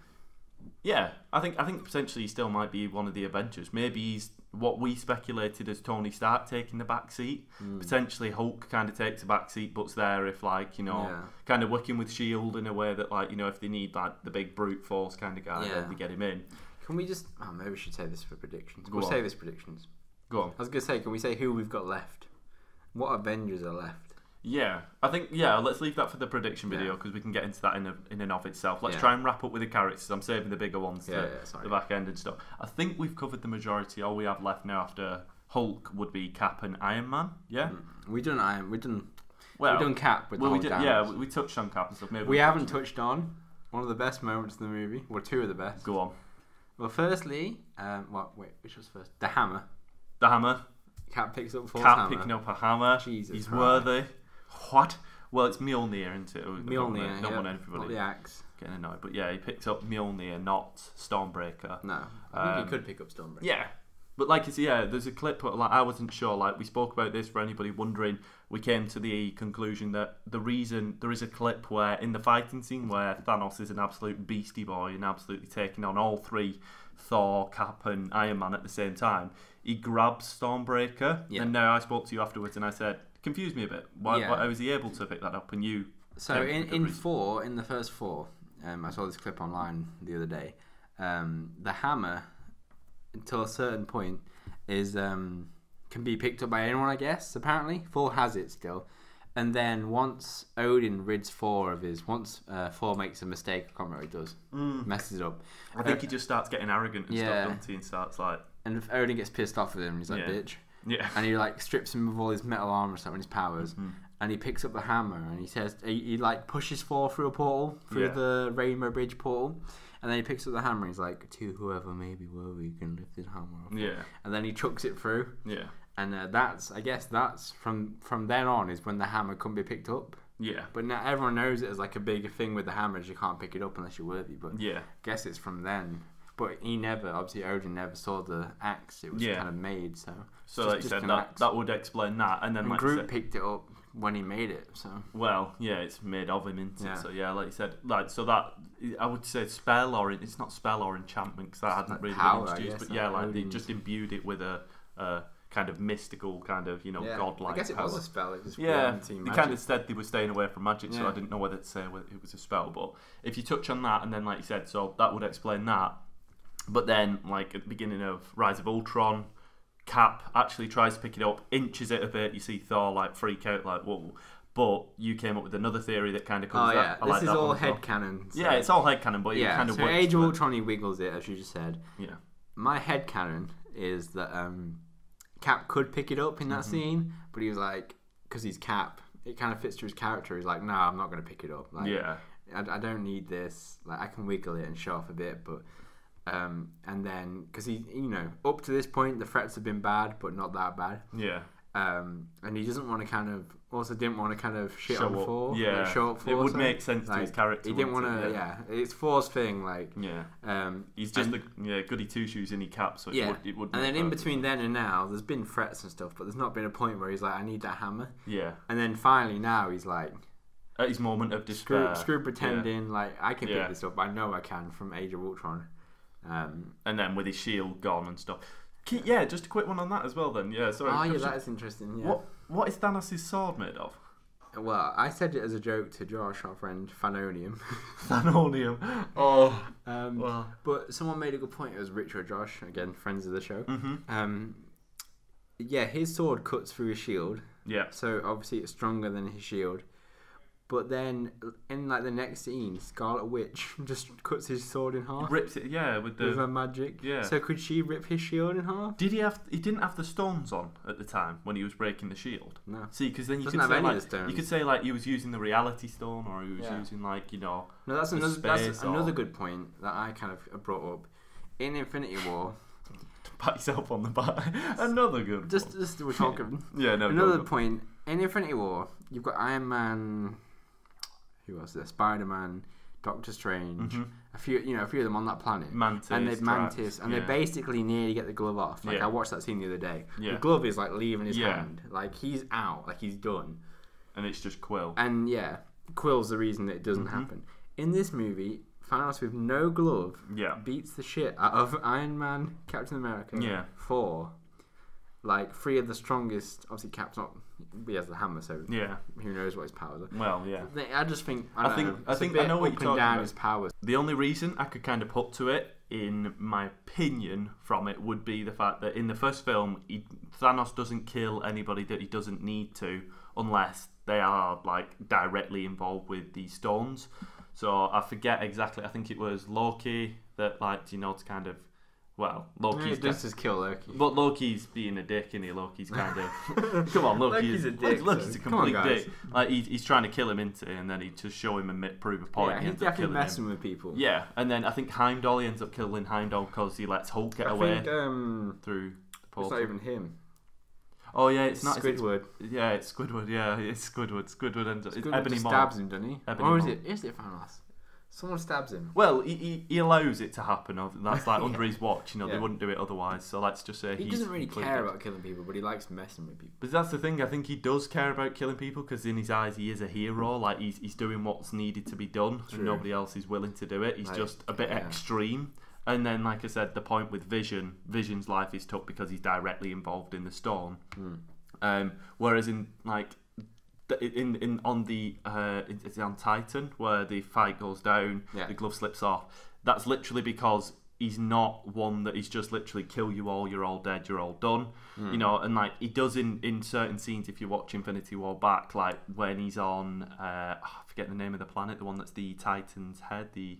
Yeah, I think potentially he still might be one of the Avengers. Maybe he's what we speculated as Tony Stark taking the back seat. Potentially Hulk kind of takes a back seat, but's there if like kind of working with SHIELD in a way that like if they need like the big brute force kind of guy, then they get him in. Can we just? Oh, maybe we should say this for predictions. We'll say this predictions. Go on. I was going to say, can we say who we've got left? What Avengers are left? Yeah, I think let's leave that for the prediction video because we can get into that in and of itself. Let's try and wrap up with the characters. I'm saving the bigger ones to the back end and stuff. I think we've covered the majority. All we have left now after Hulk would be Cap and Iron Man. Yeah, we done Cap with we touched on Cap and stuff. Maybe we haven't touched on one of the best moments in the movie. Well, two of the best. Go on. Well, firstly, which was first? The hammer. The hammer. Cap picks up Thor's hammer. Cap picking up a hammer. Jesus He's Christ. worthy. What? Well, it's Mjolnir, isn't it? Mjolnir. Don't want everybody not the axe. getting annoyed. But yeah, he picks up Mjolnir, not Stormbreaker. No, I think he could pick up Stormbreaker. Yeah. But like you see, there's a clip. Like I wasn't sure. Like we spoke about this for anybody wondering. We came to the conclusion that the reason there is a clip where in the fighting scene where Thanos is an absolute beastie boy and absolutely taking on all three, Thor, Cap, and Iron Man at the same time. He grabs Stormbreaker, and now I spoke to you afterwards, and I said, confused me a bit. Why was he able to pick that up? And you. So in the first four, I saw this clip online the other day. The hammer, until a certain point, is can be picked up by anyone, I guess. Apparently, Thor has it still, and then once Odin rids Thor of his, Thor makes a mistake, I can't remember what he does, messes it up. I think he just starts getting arrogant and stuff, doesn't he? And starts like. And if Odin gets pissed off with him, he's like, bitch. Yeah. And he like strips him of all his metal armor and stuff and his powers. And he picks up the hammer and he says he like pushes Thor through a portal, through the Rainbow Bridge portal. And then he picks up the hammer and he's like, to whoever may be worthy can lift his hammer off. Yeah. And then he chucks it through. Yeah. And that's from then on is when the hammer couldn't be picked up. Yeah. But now everyone knows it as like a big thing with the hammers, you can't pick it up unless you're worthy. But yeah. I guess it's from then. But obviously Odin never saw the axe. It was kind of made, so like you said, that would explain that. And then and like Groot picked it up when he made it. So it's made of him, isn't it? So like you said, so that I would say spell or it's not spell or enchantment because that hadn't really been introduced. But they just imbued it with a kind of mystical kind of godlike. I guess it power. Was a spell. It just they kind of said they were staying away from magic, so I didn't know whether to say it was a spell. But if you touch on that, and then like you said, so that would explain that. But then, like at the beginning of Rise of Ultron, Cap actually tries to pick it up, inches it a bit. You see Thor like freak out, like whoa. But you came up with another theory that kind of comes. This is all headcanon. So. Yeah, it's all headcanon, but it kind of so works. Age of Ultron, he wiggles it, as you just said. Yeah. My headcanon is that Cap could pick it up in that scene, but he was like, because he's Cap, it kind of fits to his character. He's like, no, I'm not going to pick it up. Like, I don't need this. Like, I can wiggle it and show off a bit, but. And then, because he, up to this point, the threats have been bad, but not that bad. Yeah. And he doesn't want to didn't want to shit on Thor. Yeah. Like, show up Thor. It would make sense to his character. He didn't want to, it's Thor's thing, like. Yeah. He's just goody two shoes in his Cap, so it would. And then in between then and now, there's been threats and stuff, but there's not been a point where he's like, I need that hammer. Yeah. And then finally now he's like. At his moment of despair. Screw pretending, like, I can pick this up. I know I can from Age of Ultron. And then with his shield gone and stuff. Yeah, just a quick one on that as well then. Yeah, sorry. that is interesting, yeah. What is Thanos' sword made of? Well, I said it as a joke to Josh, our friend, Thanonium. Thanonium. Oh. But someone made a good point. It was Rich or Josh, again, friends of the show. His sword cuts through his shield. Yeah. So obviously it's stronger than his shield. But then, in like the next scene, Scarlet Witch just cuts his sword in half. Rips it, with her magic. Yeah. So could she rip his shield in half? Did he have? He didn't have the stones on at the time when he was breaking the shield. No. See, because then you Doesn't could have say any of the stones. you could say like he was using the Reality Stone, or he was using No, that's another good point that I kind of brought up in Infinity War. Pat yourself on the back. Another good. Just we're talking. Another point in Infinity War, you've got Iron Man. Who else? There? Spider-Man, Doctor Strange, a few of them on that planet. Mantis, and they basically nearly get the glove off. Like I watched that scene the other day. Yeah. The glove is like leaving his hand, like he's out, like he's done. And it's just Quill. And Quill's the reason that it doesn't happen. In this movie, Thanos with no glove beats the shit out of Iron Man, Captain America, Thor. Like three of the strongest. Obviously, Cap's not. He has the hammer, so who knows what his powers are. Well, yeah. I just think. I know what you're talking about. His powers. The only reason I could kind of put to it, in my opinion, from it would be the fact that in the first film, Thanos doesn't kill anybody that he doesn't need to unless they are like directly involved with these stones. So I forget exactly. I think it was Loki that liked, to kind of. Well, Loki's just kill Loki. But Loki's being a dick, isn't he? Loki's kind of come on, Loki's a dick. Loki's a complete dick. Like he's trying to kill him, and then he just show him and prove a point. Yeah, he's definitely messing with people. Yeah, and then I think Heimdall, he ends up killing Heimdall because he lets Hulk get away through the portal. It's not even him. Oh yeah, it's not Squidward. Yeah, it's Squidward. Yeah, it's Squidward. Squidward ends up. Squidward Ebony just Maw. stabs him, doesn't he? Ebony or Maw. is it Thanos? Someone stabs him. Well, he allows it to happen. That's like under his watch. They wouldn't do it otherwise. So let's just say he doesn't really care about killing people, but he likes messing with people. But that's the thing. I think he does care about killing people because in his eyes he is a hero. Like he's doing what's needed to be done, and nobody else is willing to do it. He's just a bit extreme. And then, like I said, the point with Vision's life is took because he's directly involved in the storm. Whereas in like. It's on Titan where the fight goes down, the glove slips off. That's literally because he's not one that he's just literally kill you all, you're all dead, you're all done. And like he does in certain scenes. If you watch Infinity War back, like when he's on, I forget the name of the planet, the one that's the Titan's head, the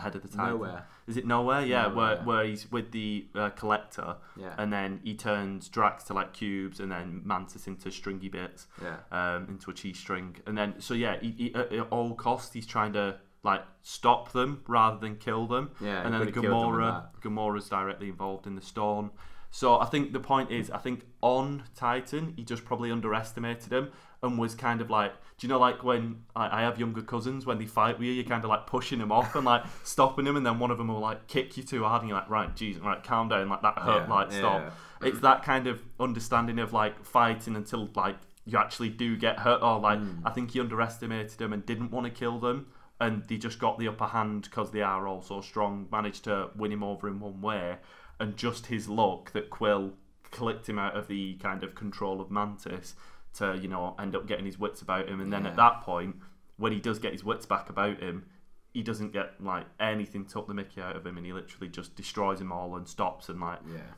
head of the Titan. Nowhere. Is it Nowhere? Yeah, Nowhere. Where he's with the Collector, and then he turns Drax to like cubes, and then Mantis into stringy bits, into a cheese string, and then he at all costs he's trying to like stop them rather than kill them. Yeah, and then Gamora's directly involved in the storm. So I think the point is, I think on Titan he just probably underestimated him and was kind of like, do you know like when I have younger cousins, when they fight with you, you're kind of like pushing them off and like stopping them, and then one of them will like kick you too hard and you're like, right, geez, right, calm down, like that hurt, stop. It's that kind of understanding of like fighting until like you actually do get hurt, or like I think he underestimated them and didn't want to kill them, and they just got the upper hand because they are all so strong, managed to win him over in one way. And just his luck that Quill clicked him out of the kind of control of Mantis to, end up getting his wits about him. And then at that point, when he does get his wits back about him, he doesn't get like anything took the mickey out of him, and he literally just destroys them all and stops and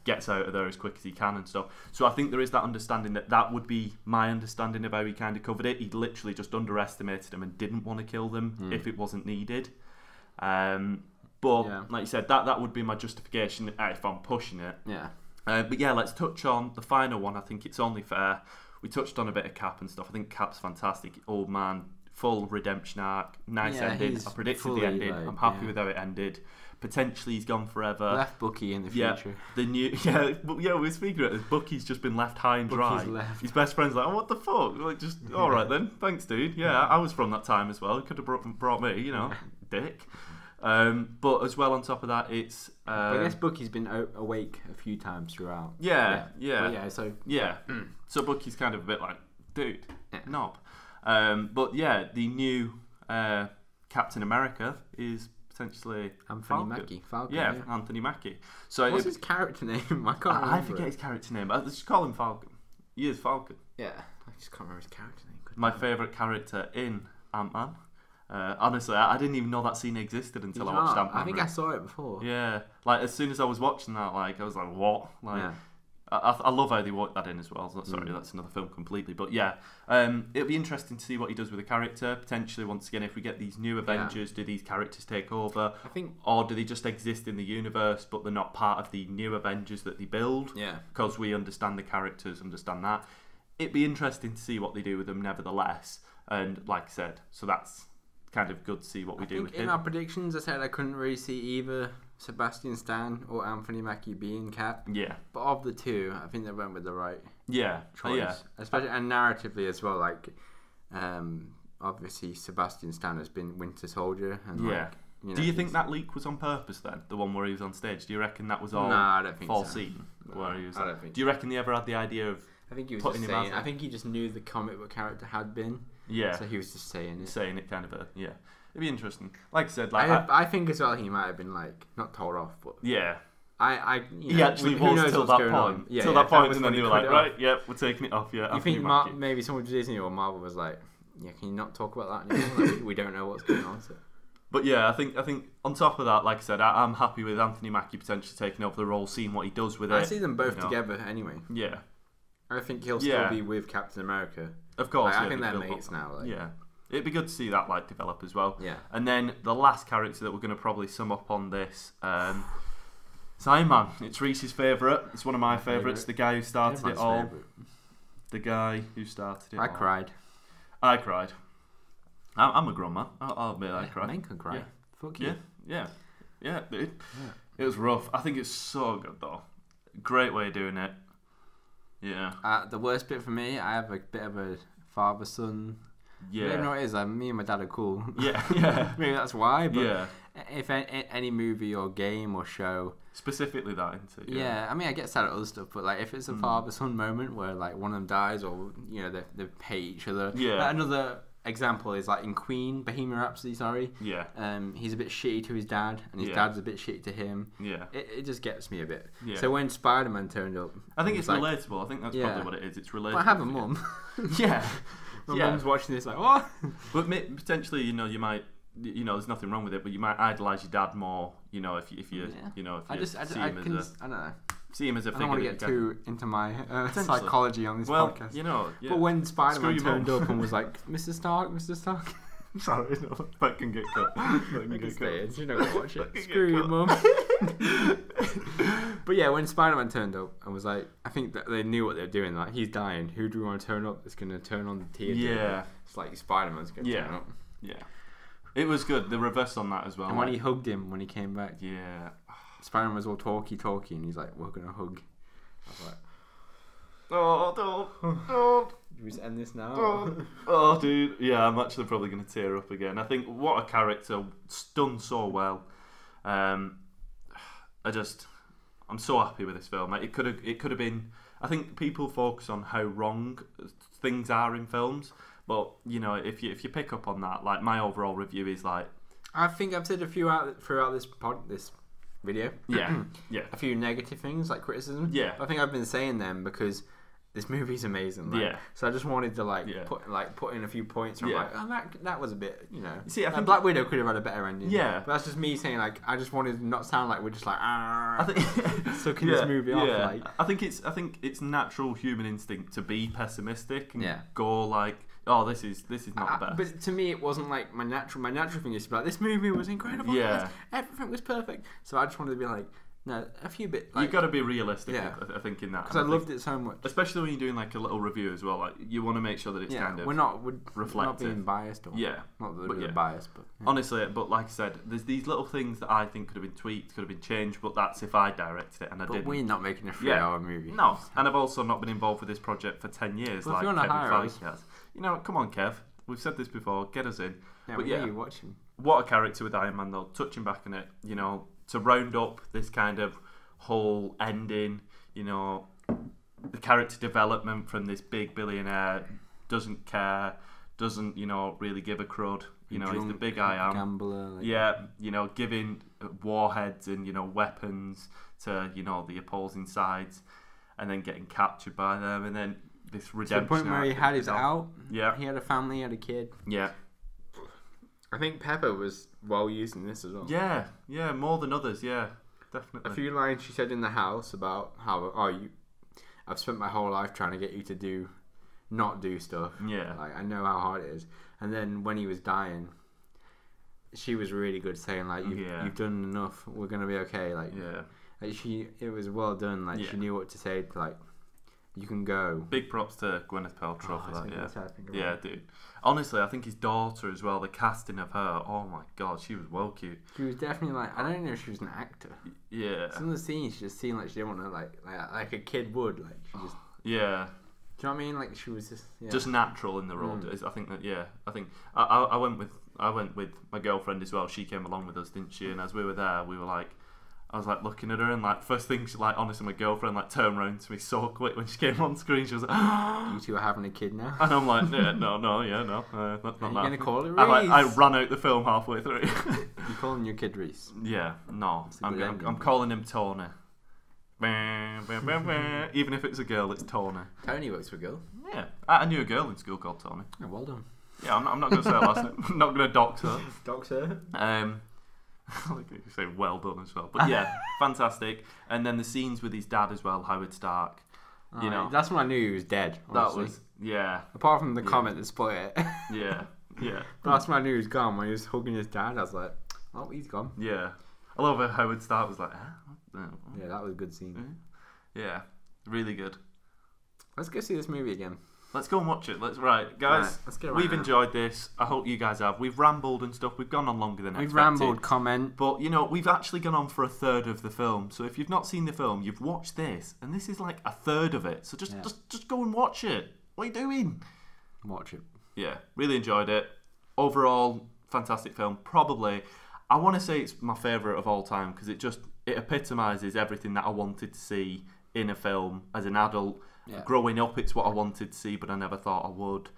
gets out of there as quick as he can and stuff. So I think there is that understanding that would be my understanding of how he kind of covered it. He literally just underestimated them and didn't want to kill them if it wasn't needed. But like you said, that would be my justification if I'm pushing it. But let's touch on the final one. I think it's only fair. We touched on a bit of Cap and stuff. I think Cap's fantastic. Old man, full redemption arc, nice ending. I predicted the ending. Like, I'm happy with how it ended. Potentially he's gone forever. Left Bucky in the future. We were speaking of it. Bucky's just been left high and dry. His best friend's like, oh, what the fuck? Like, just all right then, thanks, dude. Yeah, I was from that time as well. Could have brought me, dick. But as well, on top of that, it's. I guess Bucky's been awake a few times throughout. So Bucky's kind of a bit like, dude, knob. But the new Captain America is potentially Anthony Mackie. Falcon. Yeah, Anthony Mackie. So what's his character name? I forget his character name. Let's just call him Falcon. He is Falcon. Yeah, I just can't remember his character name. My favourite character in Ant-Man. Honestly, I didn't even know that scene existed until I watched Ant-Man. I think I saw it before. Yeah, like as soon as I was watching that, like I was like, what? Like, I love how they worked that in as well. Sorry, that's another film completely. But it'll be interesting to see what he does with the character. Potentially, once again, if we get these new Avengers, do these characters take over? I think, or do they just exist in the universe, but they're not part of the new Avengers that they build? Yeah, because we understand the characters, understand that. It'd be interesting to see what they do with them, nevertheless. And like I said, so that's kind of good to see what we do with him. In our predictions, I said I couldn't really see either Sebastian Stan or Anthony Mackie being Cap. Yeah. But of the two, I think they went with the right choice. Yeah. Especially and narratively as well. Like, obviously Sebastian Stan has been Winter Soldier. And do you think that leak was on purpose then? The one where he was on stage? Do you reckon that was all I don't think false so. scene? No, where he was I don't think do you reckon they ever had the idea of I think he was putting just him saying, I think he just knew the comic book character had been. Yeah. So he was just saying it. Saying it kind of It'd be interesting. Like I said, I think as well he might have been like not told off, but he actually who was knows till what's that going point. on. Till that point, and then they were like, right, we're taking it off. Yeah. You think maybe someone Disney or Marvel was like, can you not talk about that anymore? Like, we don't know what's going on. So. But I think on top of that, like I said, I'm happy with Anthony Mackie potentially taking over the role, seeing what he does with it. I see them both together anyway. Yeah. I think he'll still be with Captain America. Of course, I think they're mates now. Yeah. It'd be good to see that like develop as well. Yeah. And then the last character that we're going to probably sum up on this, it's Iron Man. It's Rhys's favourite. It's one of my favourites. The guy who started it all. Favorite. The guy who started it. I cried. I cried. I'm a grown man. I'll admit I cried. Men can cry. Yeah. Fuck you. Yeah. It was rough. I think it's so good though. Great way of doing it. Yeah. The worst bit for me, I have a bit of a father-son. Yeah. I don't know what it is. Me and my dad are cool. Yeah. Maybe that's why. But Yeah. if any movie or game or show, Specifically that, isn't it? yeah. I mean, I get sad at other stuff, but like if it's a father-son moment where like one of them dies or they hate each other. Yeah. Like, another example is like in Queen, Bohemian Rhapsody. Sorry. Yeah. He's a bit shitty to his dad, and his dad's a bit shitty to him. Yeah. It just gets me a bit. Yeah. So when Spider-Man turned up, I think it's like, relatable. I think that's probably what it is. It's relatable. But I have a mum. Yeah. My mum's watching this like, what? But potentially, you might, there's nothing wrong with it, but you might idolise your dad more, if you see him as a figure. I don't want to get too into my psychology on this podcast. Yeah. But when Spider-Man turned up and was like, Mr. Stark. Sorry, no, that can get cut. You're not going to watch it. Screw you, mum. But yeah, when Spider-Man turned up and was like, I think that they knew what they were doing. Like, he's dying. Who do we want to turn up that's going to turn on the theatre? Yeah. It's like Spider-Man's going to turn up. Yeah. It was good. The reverse on that as well. And when he hugged him when he came back. Yeah. Spider-Man was all talky, and he's like, we're going to hug. I was like, oh, don't. Do we just end this now? Oh, dude. Yeah, I'm actually probably going to tear up again. I think what a character, done so well. I'm so happy with this film. It could have been. I think people focus on how wrong things are in films, but if you pick up on that, like my overall review is like. I think I've said a few throughout this video. Yeah. A few negative things like criticism. Yeah. I think I've been saying them because this movie's amazing. Like, yeah. So I just wanted to put in a few points. Where I'm like, that was a bit, See, I think Black Widow could have had a better ending. Yeah. But that's just me saying like, I just wanted to not sound like we're just like I think sucking this movie off. Like, I think it's natural human instinct to be pessimistic and Yeah. go like, oh, this is not the best. But to me, it wasn't like my natural thing is to be like, this movie was incredible. Yeah. Everything was perfect. So I just wanted to be like, no, a few bit. Like, You've got to be realistic. Yeah. I think in that because I loved it so much. Especially when you're doing like a little review as well. Like you want to make sure that it's kind of we're not reflective. being biased. Or, Yeah. Not that But we're yeah. biased, but yeah. Honestly, but like I said, there's these little things that I think could have been tweaked, could have been changed, but that's if I directed it and I But didn't. we're not making a 3-hour movie. No, and I've also not been involved with this project for 10 years. Well, like if you want to Kevin hire Feige has. Come on, Kev. We've said this before. Get us in. Yeah, but you watch him. What a character with Iron Man though. Touching back on it, to round up this kind of whole ending, the character development from this big billionaire doesn't care, doesn't really give a crud. He's the big I am gambler. Like giving warheads and weapons to the opposing sides, and then getting captured by them, and then this redemption. To the point where he had his out. Yeah. He had a family, he had a kid. Yeah. I think Pepper was well used in this as well. Yeah, more than others. Yeah, definitely. A few lines she said in the house about how I've spent my whole life trying to get you to not do stuff. Yeah. Like I know how hard it is. And then when he was dying, she was really good saying like you've done enough. We're gonna be okay. Like it was well done. Like she knew what to say. Like you can go. Big props to Gwyneth Paltrow for that. Yeah, dude. Honestly, I think his daughter as well. The casting of her. Oh my god, she was well cute. She was definitely like I don't know if she was an actor. Yeah. Some of the scenes she just seemed like she didn't want to like a kid would. Like she just. Yeah. Do you know what I mean? Like she was just natural in the role. I think that I think I went with my girlfriend as well. She came along with us, didn't she? And as we were there, we were like, I was like looking at her, and like first thing she like honestly, my girlfriend like turned around to me so quick when she came on screen. She was like, "You two are having a kid now?" And I'm like, no, not are that. You gonna call it Rhys? I ran out the film halfway through. You calling your kid Rhys? Yeah, no, I'm calling him Tony. Even if it's a girl, it's Tony. Tony works for a girl. Yeah, I knew a girl in school called Tony. Oh, well done. Yeah, I'm not going to say her last name. I'm not going to dox her. Dox her? I like you say well done as well. But yeah, fantastic. And then the scenes with his dad as well, Howard Stark. You know, that's when I knew he was dead. Honestly. that was yeah, apart from the comment that spoiled it. yeah. But that's when I knew he was gone. When he was hugging his dad, I was like, "Oh, he's gone." Yeah, I love how Howard Stark was like, huh? Yeah, that was a good scene. Yeah, really good. Let's go see this movie again. Let's go and watch it. Right, guys. Right, let's get we've enjoyed this. I hope you guys have. We've rambled and stuff. We've gone on longer than We've expected. rambled. Comment. But you know, we've actually gone on for a third of the film. So if you've not seen the film, you've watched this, and this is like a third of it. So just go and watch it. What are you doing? Watch it. Yeah, really enjoyed it. Overall, fantastic film. Probably, I want to say it's my favourite of all time because it epitomises everything that I wanted to see in a film as an adult. Yeah. Growing up, it's what I wanted to see, but I never thought I would.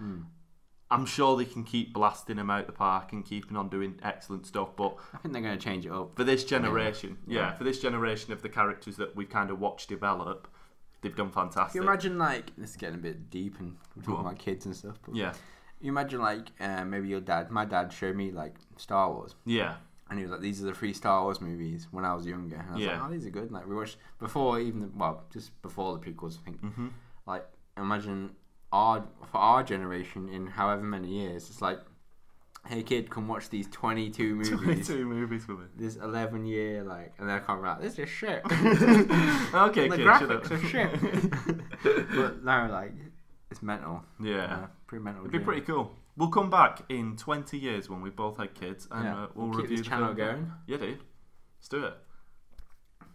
I'm sure they can keep blasting him out the park and keeping on doing excellent stuff, but I think they're going to change it up. for this generation, for this generation of the characters that we've kind of watched develop, they've done fantastic. You imagine, like, this is getting a bit deep and we're talking about kids and stuff, but Yeah, you imagine, like, maybe my dad showed me, like, Star Wars. yeah, And he was like, these are the 3 Star Wars movies when I was younger. And I was like, oh, these are good. Like, we watched just before the prequels, I think. Like, imagine for our generation in however many years, it's like, hey kid, come watch these 22 movies. 22 movies with it. This 11-year, like, and then I can't remember, this is shit. Okay, the kid, graphics are shit. But now, like, it's mental. Yeah, pretty mental. it'd be pretty cool. We'll come back in 20 years when we've both had kids, and we'll keep review this the channel film. going. Yeah, dude, let's do it.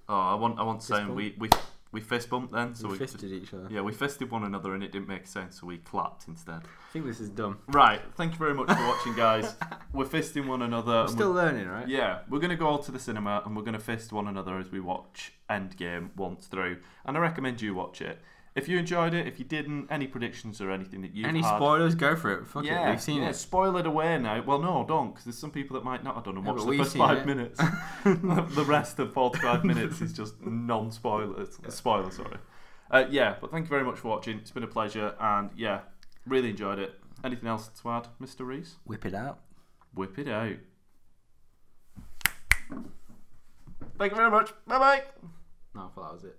Oh, I want to say we fist bumped then, so we fisted each other. Yeah, we fisted one another, and it didn't make sense, so we clapped instead. I think this is dumb. Right, thank you very much for watching, guys. We're fisting one another. We're still learning, right? Yeah, we're going to go all to the cinema, and we're going to fist one another as we watch Endgame once through, and I recommend you watch it. If you enjoyed it, if you didn't, any predictions or anything that you've Any had, spoilers, go for it. Fuck it, we've seen it. Spoil it away now. Well, no, don't, because there's some people that might not have done and watch but the we've first seen 5 it. minutes. The rest of 45 minutes is just non-spoilers. Spoiler, sorry. Yeah, but thank you very much for watching. It's been a pleasure, and yeah, really enjoyed it. Anything else to add, Mr. Rhys? Whip it out. Whip it out. Thank you very much. Bye-bye. No, I thought that was it.